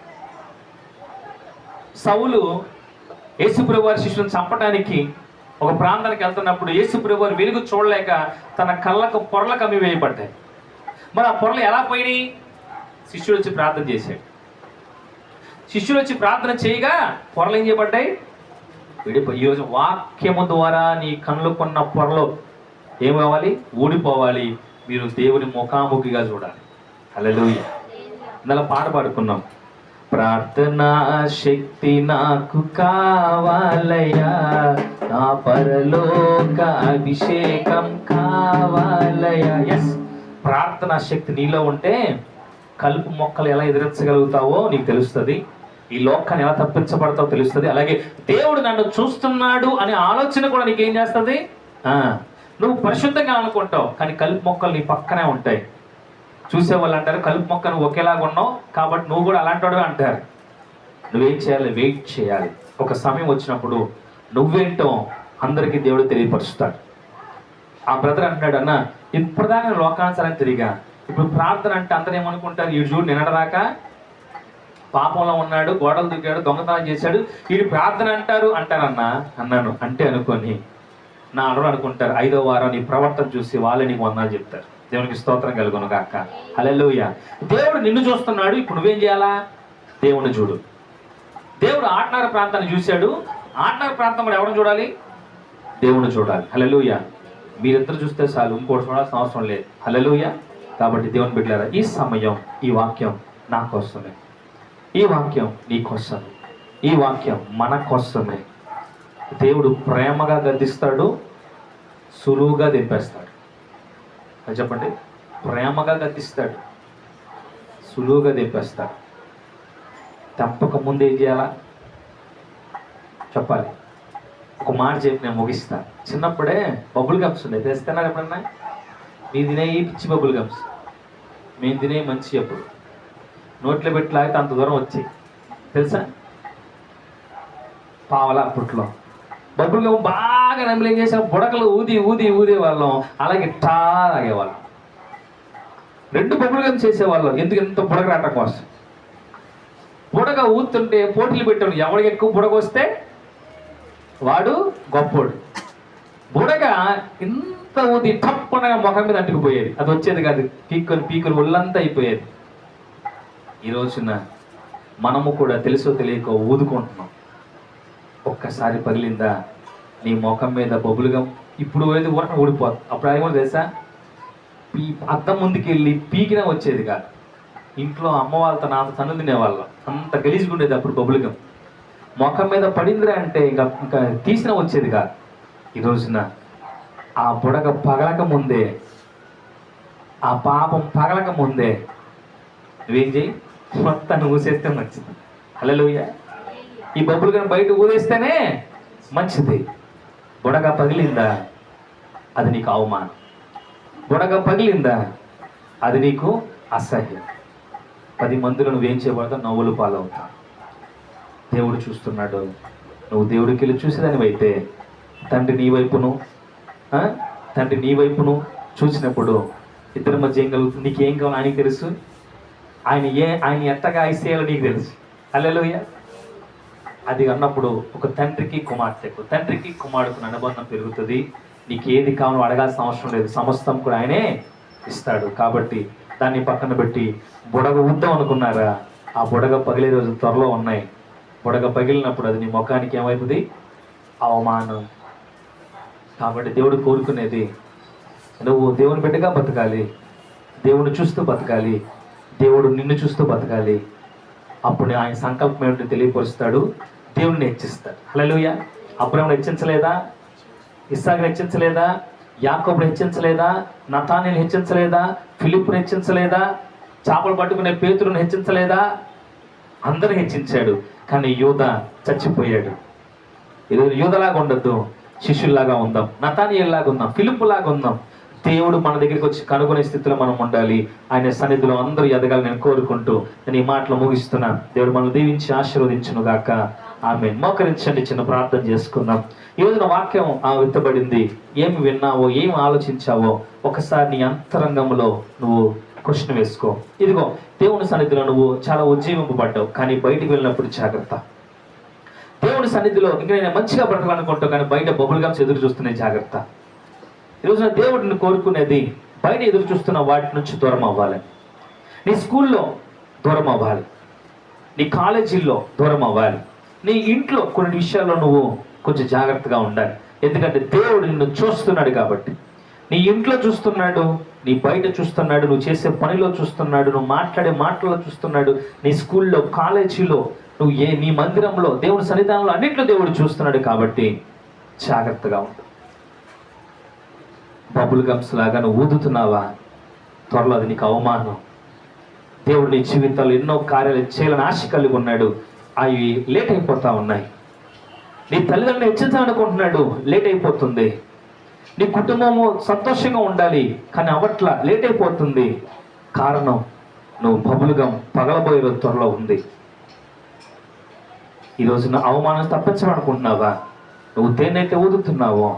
సౌలు యేసుప్రభు వారి శిష్యులను చంపడానికి ఒక ప్రాంతానికి వెళ్తున్నప్పుడు యేసుప్రభు వారి వెలుగు చూడలేక తన కళ్ళకు పొరలు కమ్మి వేయబడ్డాయి. మరి ఆ పొరలు ఎలా పోయినాయి? శిష్యుడు వచ్చి ప్రార్థన చేశాడు. శిష్యుడు వచ్చి ప్రార్థన చేయగా పొరలు ఏం చేయబడ్డాయి, విడిపోయి. ఈరోజు వాక్యము ద్వారా నీ కళ్ళకున్న పొరలు ఏమవ్వాలి, ఊడిపోవాలి. మీరు దేవుని ముఖాముఖిగా చూడాలి. హల్లెలూయా. ఇందులో పాట పాడుకున్నాం, ప్రార్థనా శక్తి నాకు కావాలయ్యా, నా పరలోక అభిషేకం కావాలయ్యా. ఎస్, ప్రార్థనా శక్తి నీలో ఉంటే కలుపు మొక్కలు ఎలా ఎదిరించగలుగుతావో నీకు తెలుస్తుంది, ఈ లోకాన్ని ఎలా తప్పించబడతావో తెలుస్తుంది. అలాగే దేవుడు నన్ను చూస్తున్నాడు అనే ఆలోచన కూడా నీకేం చేస్తుంది, నువ్వు పరిశుద్ధంగా అనుకుంటావు, కానీ కలుపు మొక్కలు నీ పక్కనే ఉంటాయి. చూసేవాళ్ళు అంటారు కలుపు మొక్క నువ్వు ఒకేలాగా ఉన్నావు కాబట్టి నువ్వు కూడా అలాంటి వాడివే అంటారు. నువ్వేం చేయాలి, వెయిట్ చేయాలి. ఒక సమయం వచ్చినప్పుడు నువ్వేంటో అందరికీ దేవుడు తెలియపరుస్తాడు. ఆ బ్రదర్ అంటాడు, అన్న ఇప్పటిదాకా లోకానుసారం తిరిగా, ఇప్పుడు ప్రార్థన అంటే అందరూ ఏమనుకుంటారు, వీడు చూడు నిన్నటిదాకా పాపంలో ఉన్నాడు, గోడలు దిగాడు, దొంగతనం చేశాడు, వీడు ప్రార్థన అన్నాను అంటే అనుకొని నా అడరు అనుకుంటారు. 5వ వారం నీ ప్రవర్తన చూసి వాళ్ళే నీకు వందనాలు చెప్తారు. దేవునికి స్తోత్రం కలుగును గాక. హల్లెలూయా. దేవుడు నిన్ను చూస్తున్నాడు, ఇప్పుడు నువ్వేం చేయాలా? దేవుణ్ణి చూడు. దేవుడు ఆటనార ప్రాంతాన్ని చూశాడు, ఆటనార ప్రాంతం కూడా ఎవరిని చూడాలి? దేవుణ్ణి చూడాలి. హల్లెలూయా. మీరిద్దరు చూస్తే చాలు, ఇంకోటి చూడాల్సిన అవసరం లేదు. హల్లెలూయా. కాబట్టి దేవుని బిడ్డలారా, ఈ సమయం ఈ వాక్యం నా కోసమే, ఈ వాక్యం నీ కోసమే, ఈ వాక్యం మన కోసమే. దేవుడు ప్రేమగా గద్దిస్తాడు, సులువుగా దింపేస్తాడు. చెప్పండి, ప్రేమగా గద్దిస్తాడు, సులువుగా దింపేస్తాడు. తప్పక ముందు ఏం చేయాలా చెప్పాలి. ఒక మాట చెప్పి నేను ముగిస్తాను. చిన్నప్పుడే బబుల్ గమ్స్ ఉన్నాయి, తెస్తున్నారు ఎప్పుడన్నా? మీ తినే పిచ్చి బబుల్ గమ్స్, మేము తినే మంచి ఎప్పుడు నోట్లో పెట్టి లాగితే అంత దూరం వచ్చాయి తెలుసా? పావలా అప్పట్లో బబుల్ గమ్ బాగా నమ్మిలు ఏం చేసాం, బుడకలు ఊది ఊది ఊదే వాళ్ళం, అలాగే టా తాగేవాళ్ళం. 2 బబుల్ గమ్స్ చేసేవాళ్ళం. ఎందుకు? ఎంత బుడగ రావటం కోసం. బుడగ ఊతుంటే పోటీలు పెట్టాడు, ఎవడికి ఎక్కువ బుడగ వస్తే వాడు గొప్పోడు. బుడగ ఇంత ఊది తప్పనగా ముఖం మీద అంటుకుపోయేది, అది వచ్చేది కాదు, పీకుని ఒళ్ళంతా అయిపోయేది. ఈ రోజున మనము కూడా తెలుసో తెలియక ఊదుకుంటున్నాం. ఒక్కసారి పగిలిందా నీ ముఖం మీద బబులుగా ఇప్పుడు ఏది ఊరక ఊడిపోతుంది. అప్పుడు ఏమో తెలుసా, అద్దం ముందుకు వెళ్ళి పీకినా వచ్చేది కాదు. ఇంట్లో అమ్మ వాళ్ళతో నాతో తను తినేవాళ్ళం, అంత గలీజుకుండేది అప్పుడు బబులుగం. ముఖం మీద పడిందిరా అంటే ఇంకా తీసినా వచ్చేది కాదు. ఈ రోజున ఆ బుడగ పగలక ముందే, ఆ పాపం పగలక ముందే నువ్వేం చేయి, మొత్తాన్ని ఊసేస్తే మంచిది. హల్లెలూయా. ఈ బబులుగం బయట ఊదేస్తేనే మంచిది. బుడగ పగిలిందా అది నీకు అవమానం, బుడగ పగిలిందా అది నీకు అసహ్యం. 10 మందిలో నువ్వేం చేయబడతావు? నవ్వులు పాలవుతావు. దేవుడు చూస్తున్నాడు. నువ్వు దేవుడికి వెళ్ళి చూసేదానివైతే తండ్రి నీ వైపును చూసినప్పుడు ఇద్దరి మధ్య ఏం కలుగుతుంది? నీకేం కావాలో ఆయనకి తెలుసు, ఆయన ఎట్టగా ఐసేయాలో నీకు తెలుసు. హల్లెలూయా. అది అన్నప్పుడు ఒక తండ్రికి కుమారుడుకు అనుబంధం పెరుగుతుంది. నీకు ఏది కావాలో అడగాల్సిన అవసరం లేదు, సమస్తం కూడా ఆయనే ఇస్తాడు. కాబట్టి దాన్ని పక్కన పెట్టి బుడగ ఊద్దాం అనుకున్నారా? ఆ బుడగ పగిలే రోజులు త్వరలో ఉన్నాయి. బుడగ పగిలినప్పుడు అది నీ ముఖానికి ఏమవుతుంది? అవమానం. కాబట్టి దేవుడు కోరుకునేది నువ్వు దేవుని బిడ్డగా బతకాలి, దేవుని చూస్తూ బతకాలి, దేవుడు నిన్ను చూస్తూ బతకాలి. అప్పుడు ఆయన సంకల్పం ఏమిటో తెలియపరుస్తాడు, దేవుడిని హెచ్చిస్తాడు. హల్లెలూయా. అబ్రాహామును హెచ్చించలేదా? ఇస్సాకును హెచ్చించలేదా? యాకోబును హెచ్చించలేదా? నతానీయులను హెచ్చించలేదా? ఫిలిప్పును హెచ్చించలేదా? చేపలు పట్టుకునే పేతురును హెచ్చించలేదా? అందరూ హెచ్చించాడు. కానీ యూదా చచ్చిపోయాడు. ఈరోజు యూదలాగా ఉండొద్దు, శిష్యుల్లాగా ఉందాం, నతానీయుల్లాగా ఉందాం, ఫిలిప్పులాగా ఉందాం. దేవుడు మన దగ్గరికి వచ్చి కనుగొనే స్థితిలో మనం ఉండాలి. ఆయన సన్నిధిలో అందరూ ఎదగాలని నేను కోరుకుంటూ నేను ఈ మాటలు ముగిస్తున్నాను. దేవుడు మనం దీవించి ఆశీర్వదించును గాక. ఆమేన్. మోకరించండి, చిన్న ప్రార్థన చేసుకుందాం. ఈ రోజున వాక్యం విత్తబడింది. ఏమి విన్నావో, ఏమి ఆలోచించావో ఒకసారి నీ అంతరంగంలో నువ్వు క్వశ్చన్ వేసుకో. ఇదిగో దేవుని సన్నిధిలో నువ్వు చాలా ఉజ్జీవింపబడ్డావు, కానీ బయటికి వెళ్ళినప్పుడు జాగ్రత్త. దేవుని సన్నిధిలో ఇంకా నేను మంచిగా బ్రతకాలనుకుంటావు, కానీ బయట బబుల్ గమ్స్ ఎదురు చూస్తున్నాయి, జాగ్రత్త. ఈరోజున దేవుడిని కోరుకునేది బయట ఎదురు చూస్తున్న వాటి నుంచి దూరం అవ్వాలి. నీ స్కూల్లో దూరం అవ్వాలి, నీ కాలేజీల్లో దూరం అవ్వాలి, నీ ఇంట్లో కొన్ని విషయాల్లో నువ్వు కొంచెం జాగ్రత్తగా ఉండాలి. ఎందుకంటే దేవుడు నిన్ను చూస్తున్నాడు. కాబట్టి నీ ఇంట్లో చూస్తున్నాడు, నీ బయట చూస్తున్నాడు, నువ్వు చేసే పనిలో చూస్తున్నాడు, నువ్వు మాట్లాడే మాటల్లో చూస్తున్నాడు, నీ స్కూల్లో, కాలేజీలో, నువ్వు నీ మందిరంలో, దేవుడి సన్నిధానంలో, అన్నింటిలో దేవుడు చూస్తున్నాడు. కాబట్టి జాగ్రత్తగా ఉండు. బబుల్ గమ్స్ లాగా నువ్వు ఊదుతున్నావా? త్వరలో అది నీకు అవమానం. దేవుడు నీ జీవితాల్లో ఎన్నో కార్యాలు చేయాలని ఆశ కలిగి ఉన్నాడు, అవి లేట్ అయిపోతా ఉన్నాయి. నీ తల్లిదండ్రులు హెచ్చించాలనుకుంటున్నాడు, లేట్ అయిపోతుంది. నీ కుటుంబము సంతోషంగా ఉండాలి, కానీ అవట్లా, లేట్ అయిపోతుంది. కారణం నువ్వు బబుల్ గమ్ పగలబోయే రోజు త్వరలో ఉంది. ఈరోజు నా అవమానం తప్పించాలనుకుంటున్నావా? నువ్వు దేన్నైతే ఊదుతున్నావో,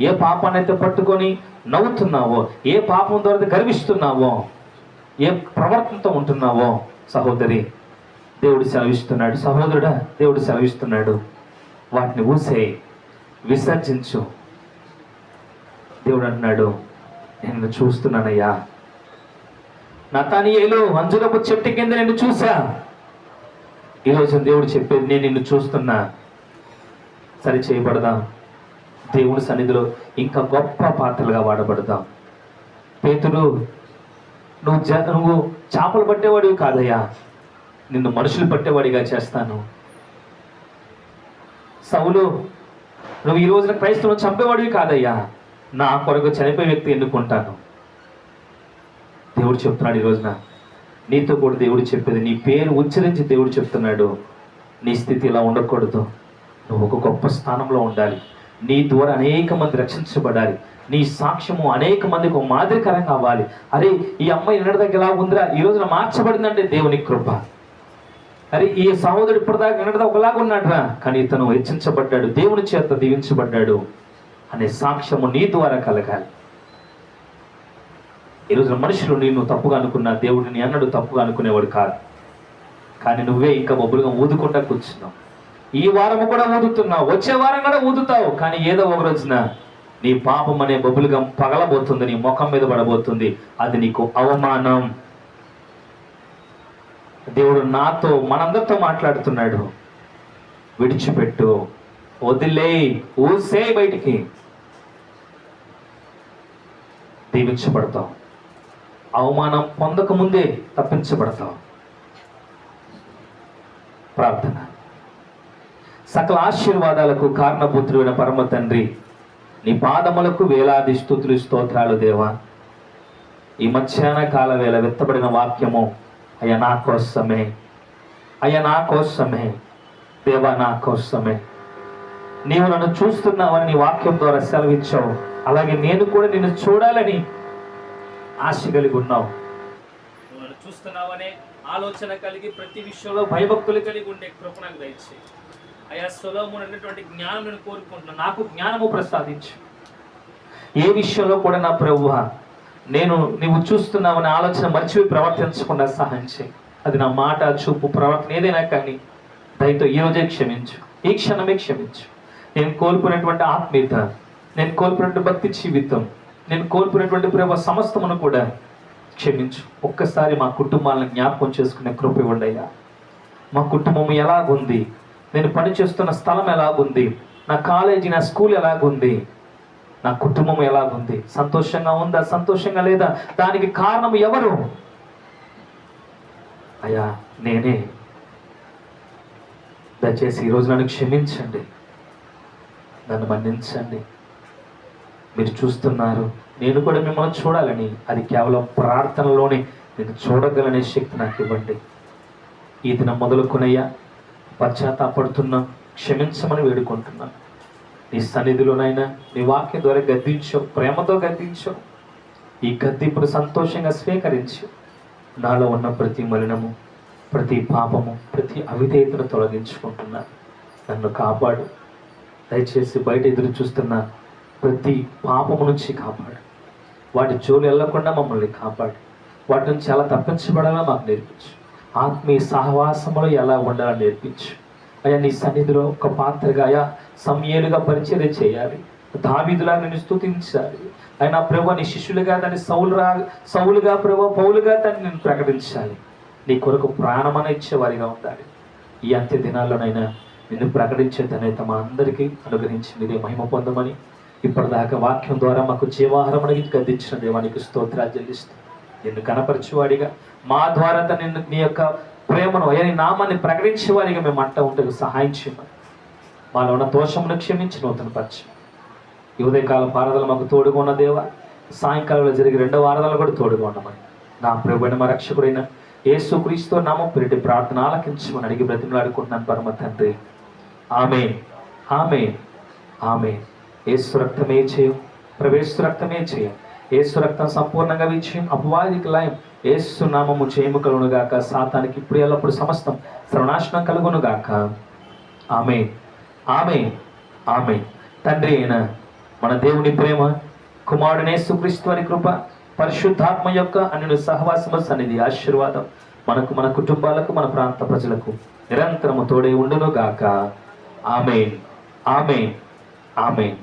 ఏ పాపాన్నైతే పట్టుకొని నవ్వుతున్నావో, ఏ పాపం ద్వారా గర్విస్తున్నావో, ఏ ప్రవర్తనతో ఉంటున్నావో సహోదరి దేవుడు సెలవిస్తున్నాడు, సహోదరుడా దేవుడు సెలవిస్తున్నాడు, వాటిని ఊసేయి, విసర్జించు. దేవుడు అంటున్నాడు, నేను చూస్తున్నానయ్యా. నతానియేలు అంజూరపు చెట్టు కింద నిన్ను చూసా. ఈరోజు దేవుడు చెప్పేది, నేను నిన్ను చూస్తున్నా. సరి చేయబడదాం, దేవుని సన్నిధిలో ఇంకా గొప్ప పాత్రలుగా వాడబడదాం. పేతురు, నువ్వు చేపలు పట్టేవాడివి కాదయ్యా, నిన్ను మనుషులు పట్టేవాడిగా చేస్తాను. సౌలు, నువ్వు ఈ రోజున క్రైస్తవులను చంపేవాడివి కాదయ్యా, నా కొరకు చనిపోయే వ్యక్తి ఎన్నుకుంటాను. దేవుడు చెప్తున్నాడు ఈ రోజున నీతో కూడా. దేవుడు చెప్పేది, నీ పేరు ఉచ్చరించి దేవుడు చెప్తున్నాడు, నీ స్థితి ఇలా ఉండకూడదు, నువ్వు ఒక గొప్ప స్థానంలో ఉండాలి, నీ ద్వారా అనేక మంది రక్షించబడాలి, నీ సాక్ష్యము అనేక మందికి ఒక మాదిరికరంగా అవ్వాలి. అరే, ఈ అమ్మాయి నిన్నటి దగ్గర ఎలా ఉందిరా, ఈ రోజున మార్చబడిందంటే దేవుని కృప. అరే, ఈ సహోదరుడు ఇప్పటిదాకా నిన్నటిదా ఒకలాగా ఉన్నాడురా, కానీ ఇతను హెచ్చించబడ్డాడు, దేవుని చేత దీవించబడ్డాడు అనే సాక్ష్యము నీ ద్వారా కలగాలి. ఈ రోజున మనుషులు నిన్ను తప్పుగా అనుకున్నా, దేవుడిని అన్నడు తప్పుగా అనుకునేవాడు కాదు. కానీ నువ్వే ఇంకా బొబ్బులుగా ఊదుకుంటా కూర్చున్నావు. ఈ వారము కూడా ఊదుతున్నావు, వచ్చే వారం కూడా ఊదుతావు. కానీ ఏదో ఒక రోజున నీ పాపం అనే బొబ్బులుగా పగలబోతుంది, నీ ముఖం మీద పడబోతుంది. అది నీకు అవమానం. దేవుడు నాతో, మనందరితో మాట్లాడుతున్నాడు. విడిచిపెట్టు, వదిలే, ఊసే, బయటికి దీవించబడతావు. అవమానం పొందకముందే తప్పించబడతావు. ప్రార్థన. సకల ఆశీర్వాదాలకు కారణభూతుడైన పరమ తండ్రి, నీ పాదములకు వేలాది స్తుతులు స్తోత్రాలు దేవా. ఈ మధ్యాహ్న కాల వేళ విత్తబడిన వాక్యము అయ్యా నా కోసమే, అయ్యా నా కోసమే దేవా, నా కోసమే. నీవు నన్ను చూస్తున్నావని నీ వాక్యం ద్వారా సెలవిచ్చావు. అలాగే నేను కూడా నిన్ను చూడాలని ఆశ కలిగి ఉన్నావు. నువ్వు నన్ను చూస్తున్నావనే ఆలోచన కలిగి ప్రతి విషయంలో భయభక్తులు కలిగి ఉండే కృప నాకు దయచేయి. అయ్యా, సొలొమోను అన్నటువంటి జ్ఞానం నేను కోరుకుంటున్నాను, నాకు జ్ఞానము ప్రసాదించు. ఏ విషయంలో కూడా నా ప్రభువా, నువ్వు చూస్తున్నావని ఆలోచన మర్చిపోయి ప్రవర్తించకుండా సహాయం చేయి. అది నా మాట, చూపు, ప్రవర్తన ఏదైనా కానీ దయతో ఈరోజే క్షమించు, ఈ క్షణమే క్షమించు. నేను కోల్పోయినటువంటి ఆత్మీయత, నేను కోల్పోయినటువంటి భక్తి జీవితం, నేను కోల్పోయినటువంటి ప్రేమ సమస్తమును కూడా క్షమించు. ఒక్కసారి మా కుటుంబాలను జ్ఞాపకం చేసుకునే కృప ఇవ్వండి అయ్యా. మా కుటుంబం ఎలాగుంది, నేను పనిచేస్తున్న స్థలం ఎలాగుంది, నా కాలేజీ, నా స్కూల్ ఎలాగుంది, నా కుటుంబం ఎలాగుంది, సంతోషంగా ఉందా, సంతోషంగా లేదా, దానికి కారణం ఎవరు? అయ్యా నేనే. దయచేసి ఈరోజు నన్ను క్షమించండి, నన్ను మన్నించండి. మీరు చూస్తున్నారు, నేను కూడా మిమ్మల్ని చూడాలని, అది కేవలం ప్రార్థనలోనే నేను చూడగలనే శక్తి నాకు ఇవ్వండి. ఈ దినం మొదలుకొనయ్యా పశ్చాత్తాపడుతున్నాం, క్షమించమని వేడుకుంటున్నాను. నీ సన్నిధిలోనైనా నీ వాక్యం ద్వారా గద్దించు, ప్రేమతో గద్దించు. ఈ గద్దింపును సంతోషంగా స్వీకరించు. నాలో ఉన్న ప్రతి మలినము, ప్రతి పాపము, ప్రతి అవిధేయతను తొలగించుకుంటున్నాను. నన్ను కాపాడు. దయచేసి బయట ఎదురు చూస్తున్న ప్రతి పాపము నుంచి కాపాడు. వాటి జోలు వెళ్లకుండా మమ్మల్ని కాపాడు. వాటి నుంచి ఎలా తప్పించబడాలో మాకు నేర్పించు. ఆత్మీయ సహవాసములో ఎలా ఉండాలని నేర్పించు. అయ్యా నీ సన్నిధిలో ఒక పాత్రగా, అయా సమయేలుగా పరిచర్య చేయాలి, దావీదులా నేను స్తుతించాలి. అయినా ప్రభు నీ శిష్యులుగా దాన్ని సౌలుగా ప్రభు పౌలుగా దాన్ని నేను ప్రకటించాలి. నీ కొరకు ప్రాణమన ఇచ్చేవారిగా ఉండాలి. ఈ అంత్య దినాల్లోనైనా నిన్ను ప్రకటించే ధన్యత మా అందరికీ అనుగ్రహించి మీరే మహిమ పొందమని ఇప్పటిదాకా వాక్యం ద్వారా మాకు జీవాహారం అనేది గద్దించిన దేవానికి స్తోత్రాలు చెల్లిస్తూ నిన్ను కనపరిచేవాడిగా, మా ద్వారా నిన్ను నీ యొక్క ప్రేమను అయ్యా నీ నామాన్ని ప్రకటించేవాడిగా మేము అంటూ ఉంటే సహాయం చేయమని, మాలో ఉన్న దోషమును క్షమించి నూతన పరిచయం. ఈ ఉదయకాలం ఆరాధన మాకు తోడుగా ఉన్న దేవా, సాయంకాలంలో జరిగే 2వ ఆరాధనలు కూడా తోడుగా ఉండమని నా ప్రభువైన మా రక్షకుడైన యేసుక్రీస్తు నామం పేరిట ప్రార్థన ఆలకించమని అడిగి బ్రతిమలాడుకుంటున్నాను పరమ తండ్రి. ఆమేన్, ఆమేన్, ఆమేన్. యేసు రక్తమే చేయం, ప్రవేశ రక్తమే చేయం. యేసు రక్తం సంపూర్ణంగా విజయం, అపవాదికి లయం. యేసు నామము జయము కలుగునుగాక. సాతానికి ఇప్పుడు ఎల్లప్పుడు సమస్తం సర్వనాశనం కలుగునుగాక. ఆమేన్, ఆమేన్, ఆమేన్. తండ్రి అయిన మన దేవుని ప్రేమ, కుమారుడైన యేసుక్రీస్తు వారి కృప, పరిశుద్ధాత్మ యొక్క అన్ని సహవాసము సన్నిధి ఆశీర్వాదం మనకు, మన కుటుంబాలకు, మన ప్రాంత ప్రజలకు నిరంతరము తోడై ఉండును గాక. ఆమేన్, ఆమేన్, ఆమేన్.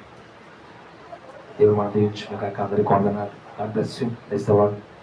దేవుడు మన దీవించును గాక. అందరికీ వందనాలు. God bless you. Praise the Lord.